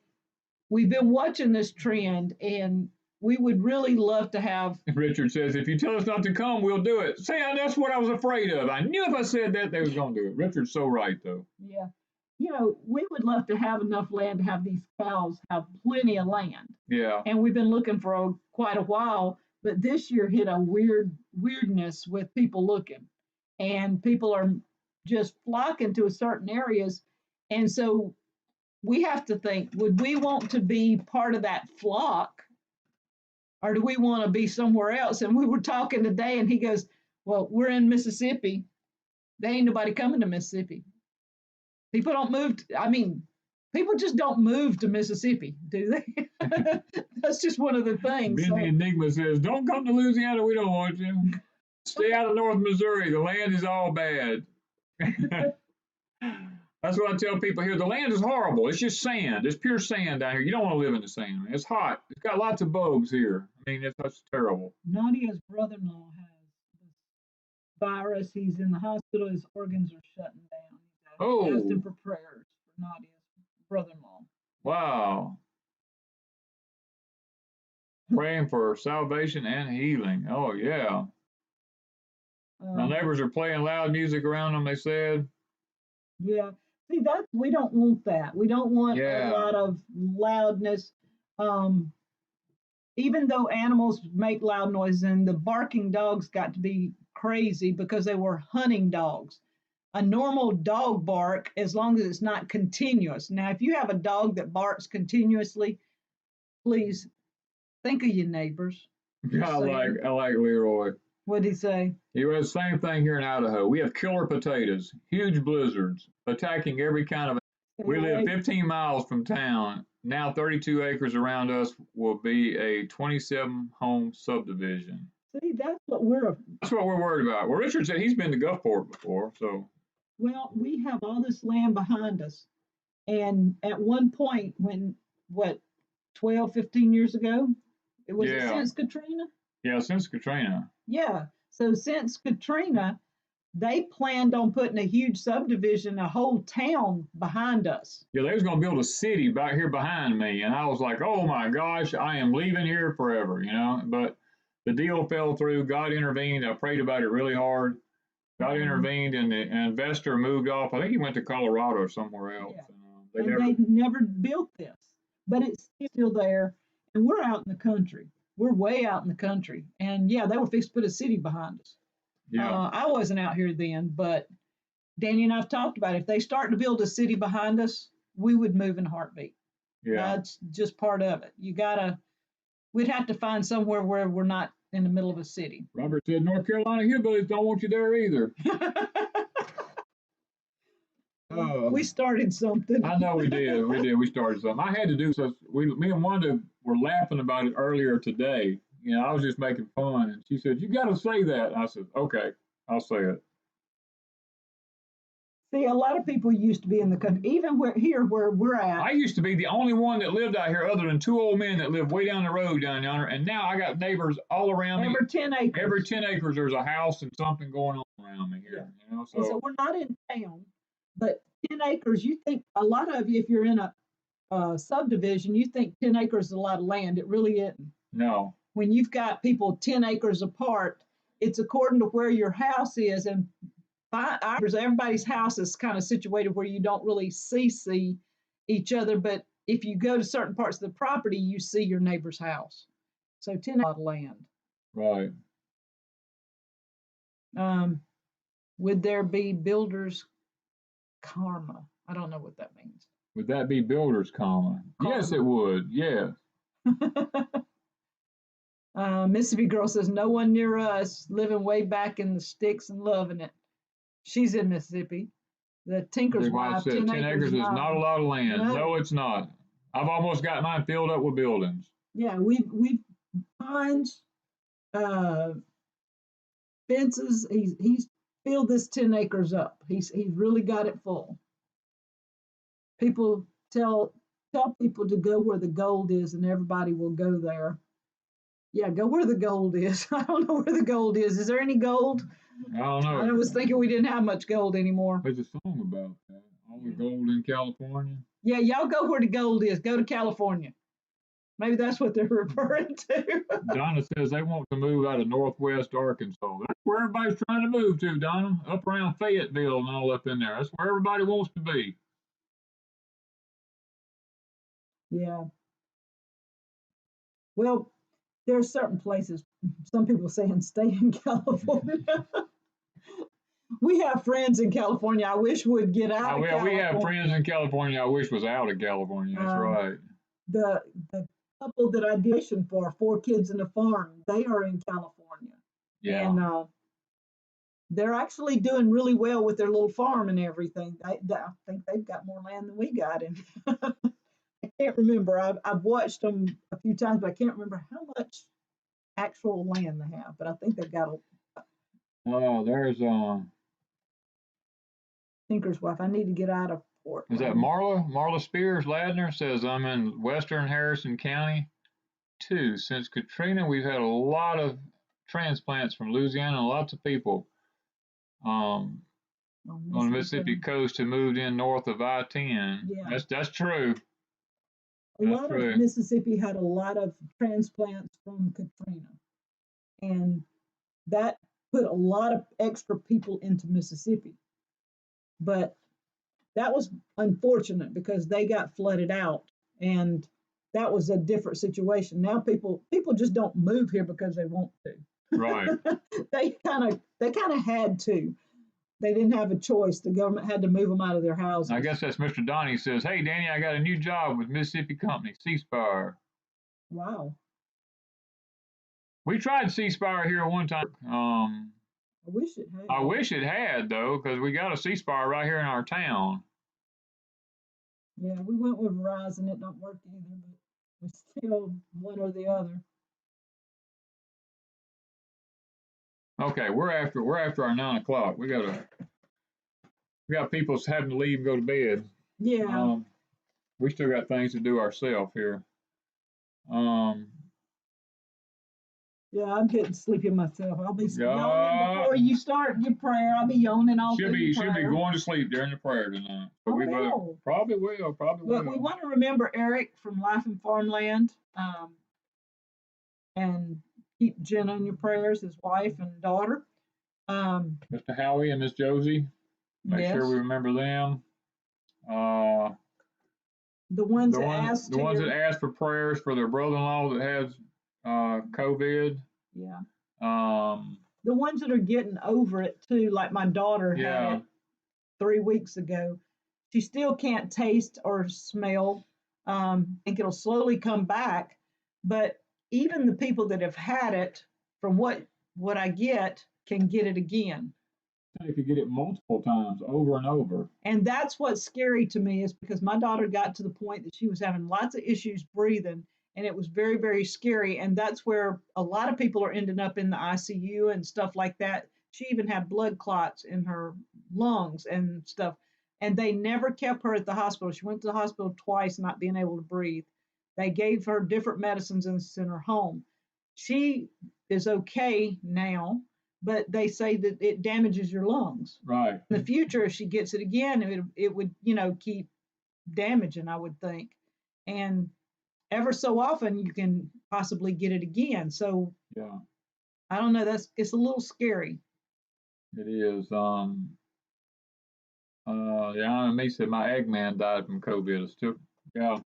[SPEAKER 2] we've been watching this trend and we would really love to have.
[SPEAKER 1] Richard says, if you tell us not to come, we'll do it. See, that's what I was afraid of. I knew if I said that, they was going to do it. Richard's so right, though.
[SPEAKER 2] Yeah. You know, we would love to have enough land to have these cows have plenty of land.
[SPEAKER 1] Yeah.
[SPEAKER 2] And we've been looking for quite a while, but this year hit a weirdness with people looking. And people are just flocking to certain areas. And so we have to think, would we want to be part of that flock? Or do we want to be somewhere else? And we were talking today and he goes, well, we're in Mississippi. There ain't nobody coming to Mississippi. People don't move. People just don't move to Mississippi, do they? That's just one of the things.
[SPEAKER 1] Benny Enigma says, don't come to Louisiana. We don't want you. Stay out of North Missouri. The land is all bad. That's what I tell people here. The land is horrible. It's just sand. It's pure sand down here. You don't want to live in the sand. It's hot. It's got lots of bugs here. I mean, that's terrible.
[SPEAKER 2] Nadia's brother-in-law has this virus. He's in the hospital. His organs are shutting down.
[SPEAKER 1] Oh.
[SPEAKER 2] Asked him for prayers for Nadia's brother-in-law.
[SPEAKER 1] Wow. Praying for salvation and healing. Oh, yeah. My neighbors are playing loud music around them, they said.
[SPEAKER 2] Yeah. See, we don't want that. We don't want a lot of loudness. Even though animals make loud noises, and the barking dogs got to be crazy because they were hunting dogs. A normal dog bark, as long as it's not continuous. Now, if you have a dog that barks continuously, please think of your neighbors.
[SPEAKER 1] I like Leroy.
[SPEAKER 2] What'd he say?
[SPEAKER 1] He was the same thing here in Idaho. We have killer potatoes, huge blizzards, attacking every kind of. We live 15 miles from town. Now 32 acres around us will be a 27-home subdivision.
[SPEAKER 2] See, that's what we're
[SPEAKER 1] worried about. Well, Richard said he's been to Gulfport before, so.
[SPEAKER 2] Well, we have all this land behind us. And at one point when, 12, 15 years ago? It since Katrina?
[SPEAKER 1] Yeah, since Katrina.
[SPEAKER 2] Yeah. So since Katrina, they planned on putting a huge subdivision, a whole town behind us.
[SPEAKER 1] Yeah, they was going to build a city back here behind me. And I was like, oh my gosh, I am leaving here forever, But the deal fell through. God intervened. I prayed about it really hard. God intervened, and the investor moved off. I think he went to Colorado or somewhere else.
[SPEAKER 2] Yeah. They never built this, but it's still there. And we're out in the country. We're way out in the country. And yeah, they were fixed to put a city behind us. Yeah. I wasn't out here then, but Danny and I've talked about it. If they start to build a city behind us, we would move in a heartbeat. Yeah. That's just part of it. We'd have to find somewhere where we're not in the middle of a city.
[SPEAKER 1] Robert said North Carolina hillbillies don't want you there either.
[SPEAKER 2] We started something.
[SPEAKER 1] I know we did. We started something. I had to do so. Me and Wanda were laughing about it earlier today. I was just making fun, and she said, "You got to say that." And I said, "Okay, I'll say it."
[SPEAKER 2] See, a lot of people used to be in the country, even where we're at.
[SPEAKER 1] I used to be the only one that lived out here, other than two old men that lived way down the road down yonder. And now I got neighbors all around me.
[SPEAKER 2] Every 10 acres.
[SPEAKER 1] Every 10 acres, there's a house and something going on around me here.
[SPEAKER 2] Yeah. So we're not in town, but 10 acres. You think a lot of you, if you're in a subdivision, you think 10 acres is a lot of land. It really isn't.
[SPEAKER 1] No.
[SPEAKER 2] When you've got people 10 acres apart, it's according to where your house is, and everybody's house is kind of situated where you don't really see, each other, but if you go to certain parts of the property, you see your neighbor's house. So 10 acres of land.
[SPEAKER 1] Right.
[SPEAKER 2] Would there be builder's karma? I don't know what that means.
[SPEAKER 1] Would that be builder's karma? Yes, it would. Yeah.
[SPEAKER 2] Mississippi girl says, no one near us, living way back in the sticks and loving it. She's in Mississippi. The tinker's wife, 10
[SPEAKER 1] acres is not a lot of land. No, it's not. I've almost got mine filled up with buildings.
[SPEAKER 2] Yeah, we pines, fences. He's filled this 10 acres up. He's really got it full. People tell people to go where the gold is, and everybody will go there. Yeah, go where the gold is. I don't know where the gold is. Is there any gold?
[SPEAKER 1] I don't know.
[SPEAKER 2] I was thinking we didn't have much gold anymore.
[SPEAKER 1] There's a song about that. All the gold in California.
[SPEAKER 2] Yeah, y'all go where the gold is. Go to California. Maybe that's what they're referring to.
[SPEAKER 1] Donna says they want to move out of Northwest Arkansas. That's where everybody's trying to move to, Donna. Up around Fayetteville and all up in there. That's where everybody wants to be.
[SPEAKER 2] Yeah. Well, there are certain places, some people saying stay in California. We have friends in California. I wish would get out of California.
[SPEAKER 1] We have friends in California I wish was out of California. That's right.
[SPEAKER 2] The couple that I auditioned for, 4 kids in a farm, they are in California.
[SPEAKER 1] Yeah.
[SPEAKER 2] And they're actually doing really well with their little farm and everything. I think they've got more land than we got. And I can't remember. I've watched them a few times, but I can't remember how much actual land they have. But I think they've got a.
[SPEAKER 1] Oh, there's
[SPEAKER 2] Tinker's wife. I need to get out of Portland.
[SPEAKER 1] Is that Marla? Marla Spears Ladner says, I'm in Western Harrison County too. Since Katrina, we've had a lot of transplants from Louisiana and lots of people on the Mississippi coast who moved in north of I-10.
[SPEAKER 2] Yeah.
[SPEAKER 1] That's true.
[SPEAKER 2] A lot of Mississippi had a lot of transplants from Katrina, and that put a lot of extra people into Mississippi. But that was unfortunate because they got flooded out, and that was a different situation. Now people just don't move here because they want to.
[SPEAKER 1] Right.
[SPEAKER 2] They kind of had to. They didn't have a choice. The government had to move them out of their houses.
[SPEAKER 1] I guess that's Mr. Donnie says, hey, Danny, I got a new job with Mississippi Company, C-Spire.
[SPEAKER 2] Wow.
[SPEAKER 1] We tried C-Spire here one time.
[SPEAKER 2] I wish it had.
[SPEAKER 1] I wish it had, though, because we got a C-Spire right here in our town.
[SPEAKER 2] Yeah, we went with Verizon. It don't work either, but we still one or the other.
[SPEAKER 1] Okay, we're after our 9 o'clock. We got people having to leave and go to bed.
[SPEAKER 2] Yeah.
[SPEAKER 1] We still got things to do ourselves here.
[SPEAKER 2] Yeah, I'm getting sleepy myself. I'll be yawning before you start your prayer. I'll be yawning all
[SPEAKER 1] She'll be going to sleep during the prayer tonight. So we probably will.
[SPEAKER 2] But we want to remember Eric from Life and Farmland, and keep Jen on your prayers, his wife and daughter.
[SPEAKER 1] Mr. Howie and Miss Josie. Make sure we remember them.
[SPEAKER 2] The ones that
[SPEAKER 1] asked for prayers for their brother-in-law that has COVID.
[SPEAKER 2] Yeah.
[SPEAKER 1] The
[SPEAKER 2] ones that are getting over it too, like my daughter had it 3 weeks ago. She still can't taste or smell. I think it'll slowly come back, but even the people that have had it, from what I get, can get it again.
[SPEAKER 1] They could get it multiple times, over and over.
[SPEAKER 2] And that's what's scary to me, is because my daughter got to the point that she was having lots of issues breathing, and it was very, very scary. And that's where a lot of people are ending up in the ICU and stuff like that. She even had blood clots in her lungs and stuff. And they never kept her at the hospital. She went to the hospital twice, not being able to breathe. They gave her different medicines and sent her home. She is okay now, but they say that it damages your lungs.
[SPEAKER 1] Right.
[SPEAKER 2] In the future, if she gets it again, it would, keep damaging, I would think. And ever so often, you can possibly get it again. So
[SPEAKER 1] yeah,
[SPEAKER 2] I don't know. It's a little scary.
[SPEAKER 1] It is. Yeah, me said my Eggman died from COVID. It's still, yeah.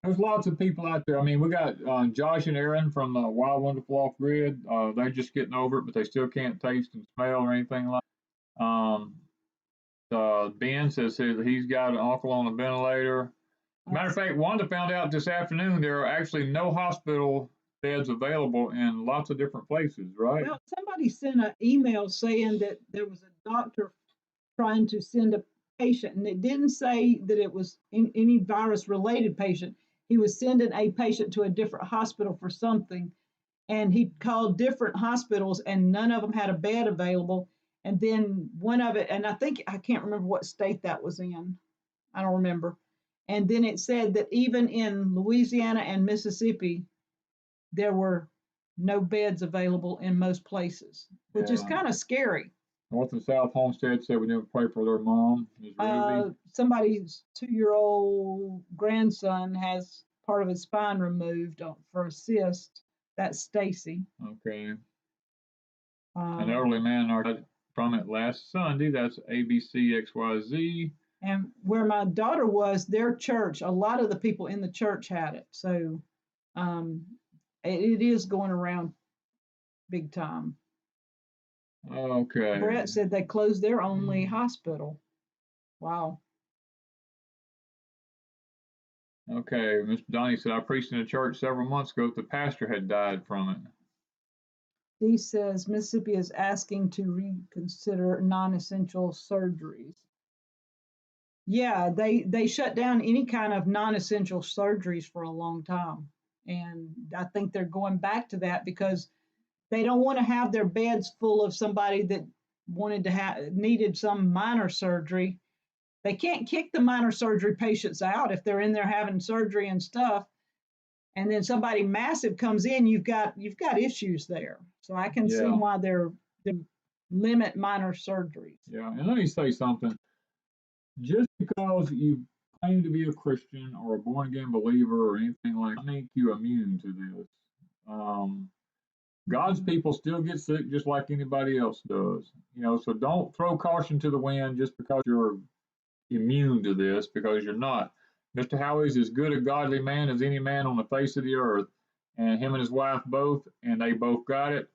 [SPEAKER 1] There's lots of people out there. I mean, we got Josh and Aaron from Wild Wonderful Off Grid. They're just getting over it, but they still can't taste and smell or anything like. Um, Ben says he's got an uncle on a ventilator. Matter of fact, Wanda found out this afternoon there are actually no hospital beds available in lots of different places, right?
[SPEAKER 2] Well, somebody sent an email saying that there was a doctor trying to send a patient, and it didn't say that it was any virus related patient. He was sending a patient to a different hospital for something, and he called different hospitals, and none of them had a bed available. And then one of it, and I can't remember what state that was in. I don't remember. And then it said that even in Louisiana and Mississippi, there were no beds available in most places, which is kind of scary.
[SPEAKER 1] North and South Homestead said we never pray for their mom, Ms. Ruby.
[SPEAKER 2] Somebody's 2-year-old grandson has part of his spine removed for a cyst. That's Stacy.
[SPEAKER 1] Okay. An elderly man died from it last Sunday. That's ABCXYZ.
[SPEAKER 2] And where my daughter was, their church, a lot of the people in the church had it. So it is going around big time.
[SPEAKER 1] Okay.
[SPEAKER 2] Brett said they closed their only hospital. Wow.
[SPEAKER 1] Okay, Mr. Donnie said, I preached in a church several months ago. The pastor had died from it.
[SPEAKER 2] He says Mississippi is asking to reconsider non-essential surgeries. Yeah, they shut down any kind of non-essential surgeries for a long time. And I think they're going back to that because they don't want to have their beds full of somebody that needed some minor surgery. They can't kick the minor surgery patients out if they're in there having surgery and stuff. And then somebody massive comes in, you've got issues there. So I can see why they limit minor surgeries.
[SPEAKER 1] Yeah, and let me say something. Just because you claim to be a Christian or a born again believer or anything like that, make you immune to this. God's people still get sick just like anybody else does. So don't throw caution to the wind just because you're immune to this, because you're not. Mr. Howie's as good a godly man as any man on the face of the earth, and him and his wife both, and they both got it.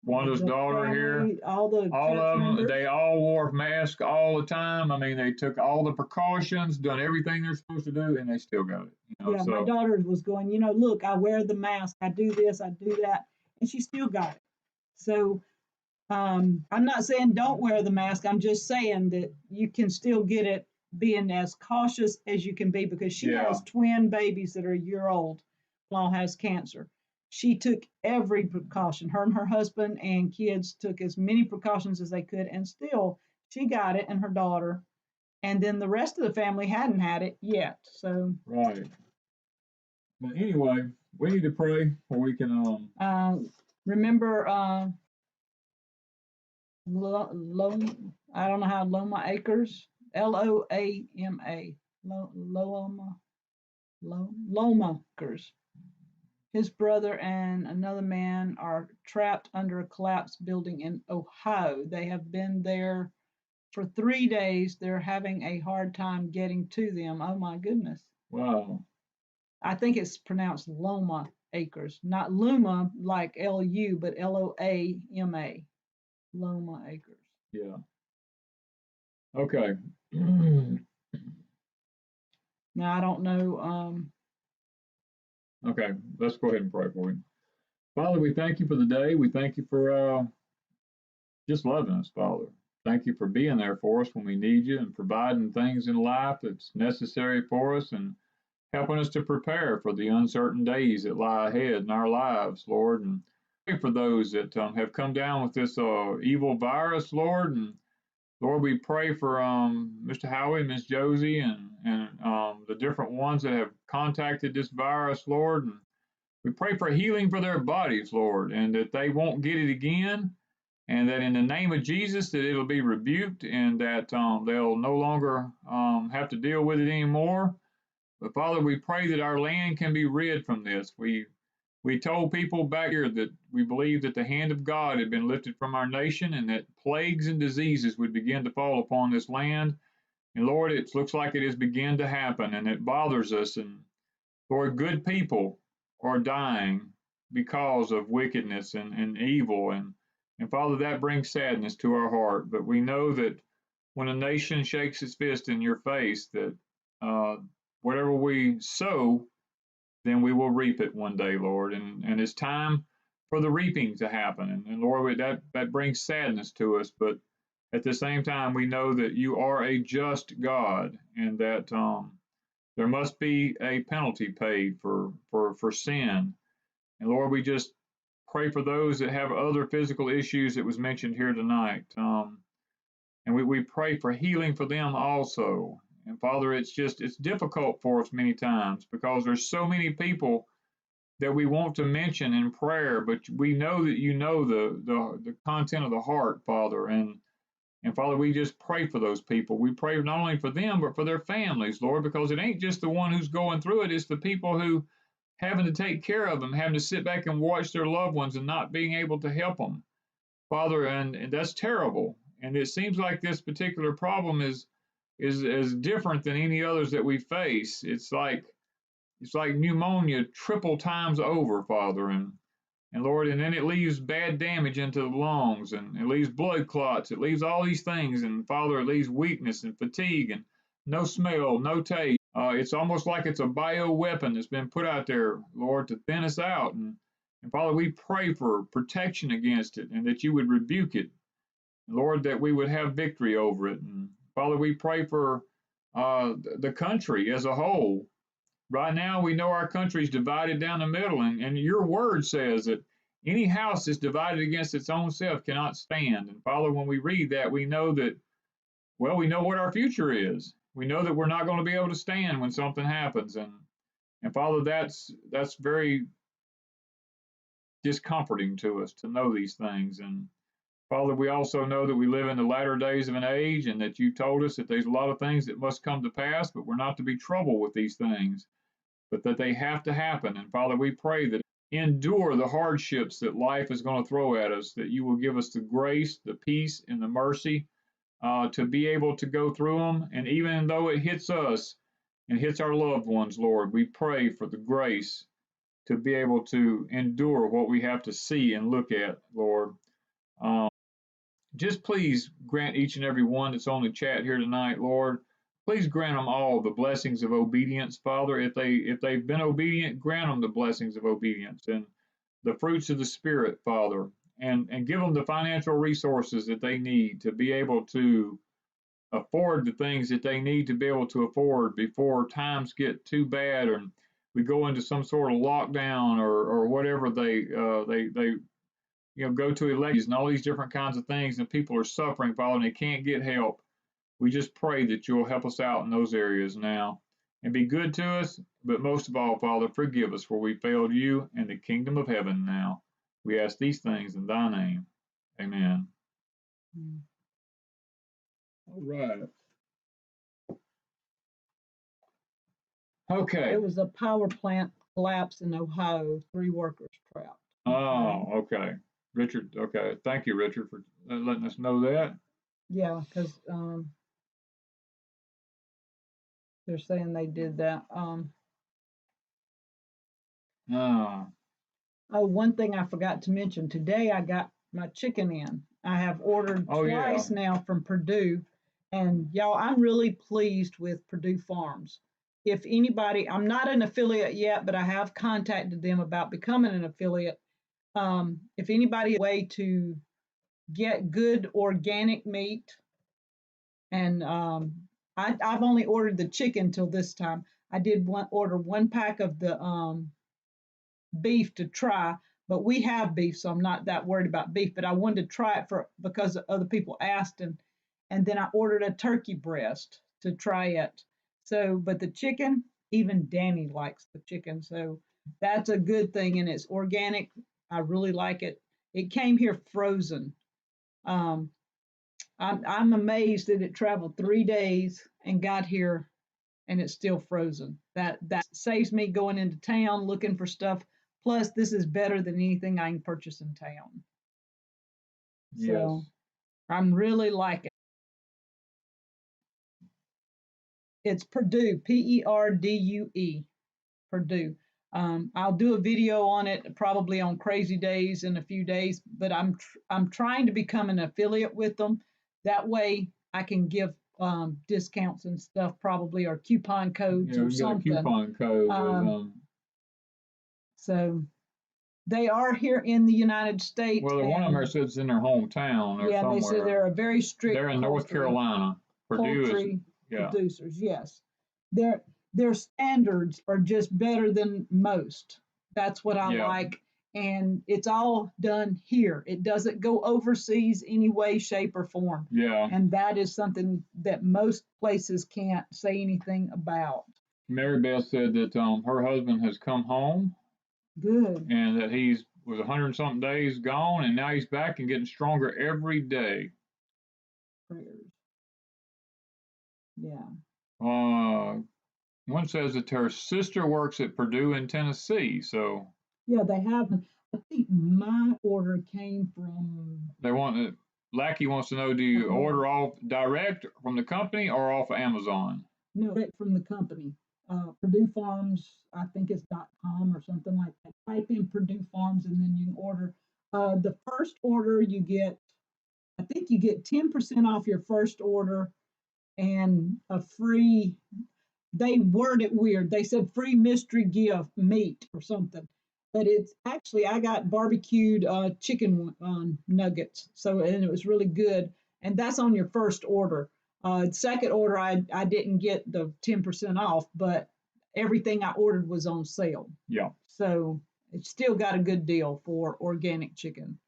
[SPEAKER 1] Wanda's daughter here, all of them, they all wore masks all the time. I mean, they took all the precautions, done everything they're supposed to do, and they still got it.
[SPEAKER 2] My daughter was going, look, I wear the mask, I do this, I do that, and she still got it. So I'm not saying don't wear the mask. I'm just saying that you can still get it, being as cautious as you can be, because she has twin babies that are a year old. Flaw has cancer. She took every precaution. Her and her husband and kids took as many precautions as they could, and still she got it, and her daughter. And then the rest of the family hadn't had it yet. So
[SPEAKER 1] right. But anyway, we need to pray, or we can
[SPEAKER 2] remember I don't know how Loma Acres, Loama, Loma Acres. His brother and another man are trapped under a collapsed building in Ohio. They have been there for 3 days. They're having a hard time getting to them. Oh my goodness.
[SPEAKER 1] Wow.
[SPEAKER 2] I think it's pronounced Loma Acres, not Luma like L-U, but Loama. Loma Acres.
[SPEAKER 1] Yeah. Okay.
[SPEAKER 2] Now, I don't know.
[SPEAKER 1] Okay, let's go ahead and pray for you. Father, we thank you for the day. We thank you for just loving us, Father. Thank you for being there for us when we need you and providing things in life that's necessary for us and helping us to prepare for the uncertain days that lie ahead in our lives, Lord. And pray for those that have come down with this evil virus, Lord. And Lord, we pray for Mr. Howie, Miss Josie, and the different ones that have contacted this virus, Lord. And we pray for healing for their bodies, Lord, and that they won't get it again, and that in the name of Jesus that it'll be rebuked and that they'll no longer have to deal with it anymore. But Father, we pray that our land can be rid from this. We We told people back here that we believed that the hand of God had been lifted from our nation and that plagues and diseases would begin to fall upon this land. And Lord, it looks like it has begun to happen, and it bothers us. And Lord, good people are dying because of wickedness and evil. And Father, that brings sadness to our heart. But we know that when a nation shakes its fist in your face, that uh, whatever we sow, then we will reap it one day, Lord. And it's time for the reaping to happen. And Lord, that brings sadness to us. But at the same time, we know that you are a just God and that there must be a penalty paid for sin. And Lord, we just pray for those that have other physical issues that was mentioned here tonight. And we pray for healing for them also. And Father, it's difficult for us many times because there's so many people that we want to mention in prayer, but we know that you know the content of the heart, Father. And Father, we just pray for those people. We pray not only for them, but for their families, Lord, because it ain't just the one who's going through it, it's the people who having to take care of them, having to sit back and watch their loved ones and not being able to help them. Father, and that's terrible. And it seems like this particular problem is different than any others that we face. It's like pneumonia triple times over, Father, and Lord, and then it leaves bad damage into the lungs, and it leaves blood clots, it leaves all these things, and Father, it leaves weakness and fatigue, and no smell, no taste. It's almost like it's a bio weapon that's been put out there, Lord, to thin us out. And Father, we pray for protection against it, and that you would rebuke it, Lord, that we would have victory over it. And Father, we pray for the country as a whole. Right now, we know our country is divided down the middle, and your word says that any house that's divided against its own self cannot stand. And Father, when we read that, we know that, well, we know what our future is. We know that we're not going to be able to stand when something happens. And Father, that's very discomforting to us to know these things. And Father, we also know that we live in the latter days of an age, and that you told us that there's a lot of things that must come to pass, but we're not to be troubled with these things, but that they have to happen. And Father, we pray that endure the hardships that life is going to throw at us, that you will give us the grace, the peace, and the mercy to be able to go through them. And even though it hits us and hits our loved ones, Lord, we pray for the grace to be able to endure what we have to see and look at, Lord. Um, just please grant each and every one that's on the chat here tonight, Lord. Please grant them all the blessings of obedience, Father. If they've been obedient, grant them the blessings of obedience and the fruits of the Spirit, Father, and give them the financial resources that they need to be able to afford the things that they need to be able to afford before times get too bad and we go into some sort of lockdown or whatever they go to elections and all these different kinds of things, and people are suffering, Father, and they can't get help. We just pray that you'll help us out in those areas now and be good to us. But most of all, Father, forgive us for we failed you and the kingdom of heaven now. We ask these things in thy name. Amen. All right. Okay.
[SPEAKER 2] There was a power plant collapse in Ohio, 3 workers trapped.
[SPEAKER 1] Oh, okay. Richard, okay. Thank you, Richard, for letting us know that.
[SPEAKER 2] Yeah, because they're saying they did that. Oh, one thing I forgot to mention. Today I got my chicken in. I have ordered twice now from Purdue. And y'all, I'm really pleased with Purdue Farms. If anybody, I'm not an affiliate yet, but I have contacted them about becoming an affiliate. If anybody has a way to get good organic meat, and I've only ordered the chicken till this time. I did order 1 pack of the beef to try, but we have beef, so I'm not that worried about beef. But I wanted to try it because other people asked, and then I ordered a turkey breast to try it. So, but the chicken, even Danny likes the chicken, so that's a good thing, and it's organic. I really like it. It came here frozen. I'm amazed that it traveled 3 days and got here and it's still frozen. That saves me going into town looking for stuff Plus, this is better than anything I can purchase in town.
[SPEAKER 1] Yes.
[SPEAKER 2] So I'm really liking it. It's Perdue, P-E-R-D-U-E, Perdue. I'll do a video on it probably on Crazy Days in a few days, but I'm trying to become an affiliate with them. That way I can give discounts and stuff probably, or coupon codes or something.
[SPEAKER 1] A coupon code.
[SPEAKER 2] So they are here in the United States.
[SPEAKER 1] Well, one of them says it's in their hometown or
[SPEAKER 2] yeah,
[SPEAKER 1] somewhere.
[SPEAKER 2] they say they're a very strict.
[SPEAKER 1] They're in North Carolina. Purdue
[SPEAKER 2] poultry
[SPEAKER 1] is, yeah.
[SPEAKER 2] producers. Yes, their standards are just better than most. That's what I like, and it's all done here. It doesn't go overseas any way, shape, or form.
[SPEAKER 1] Yeah,
[SPEAKER 2] and that is something that most places can't say anything about.
[SPEAKER 1] Mary Beth said that her husband has come home.
[SPEAKER 2] Good.
[SPEAKER 1] And that he's was 100-something days gone, and now he's back and getting stronger every day.
[SPEAKER 2] Prayers. Yeah.
[SPEAKER 1] One says that her sister works at Purdue in Tennessee, so.
[SPEAKER 2] Yeah, they have. I think my order came from.
[SPEAKER 1] They want. Lackey wants to know: do you order off direct from the company or off of Amazon?
[SPEAKER 2] No, direct from the company. Purdue Farms, I think it's .com or something like that. Type in Purdue Farms and then you can order. The first order you get, I think you get 10% off your first order and a free, they word it weird. They said free mystery gift meat or something. But it's actually, I got barbecued chicken nuggets. And it was really good. And that's on your first order. Second order, I didn't get the 10% off, but everything I ordered was on sale.
[SPEAKER 1] Yeah.
[SPEAKER 2] So it's still got a good deal for organic chicken.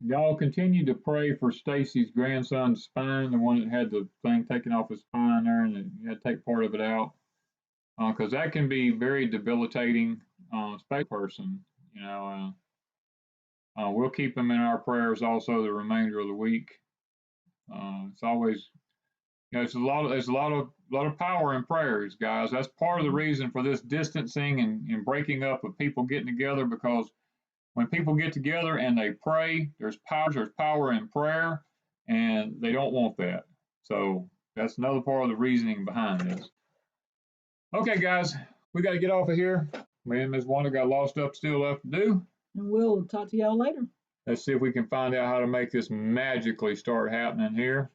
[SPEAKER 1] Y'all continue to pray for Stacy's grandson's spine, the one that had the thing taken off his spine there, and you had to take part of it out, because that can be very debilitating, especially person. You know, we'll keep him in our prayers also the remainder of the week. It's always. There's a lot of power in prayers, guys. That's part of the reason for this distancing and breaking up of people getting together, because when people get together and they pray, there's power in prayer, and they don't want that. So that's another part of the reasoning behind this. Okay, guys, we got to get off of here. Me and Ms. Wanda got a lot of stuff still left to do.
[SPEAKER 2] And we'll talk to y'all later.
[SPEAKER 1] Let's see if we can find out how to make this magically start happening here.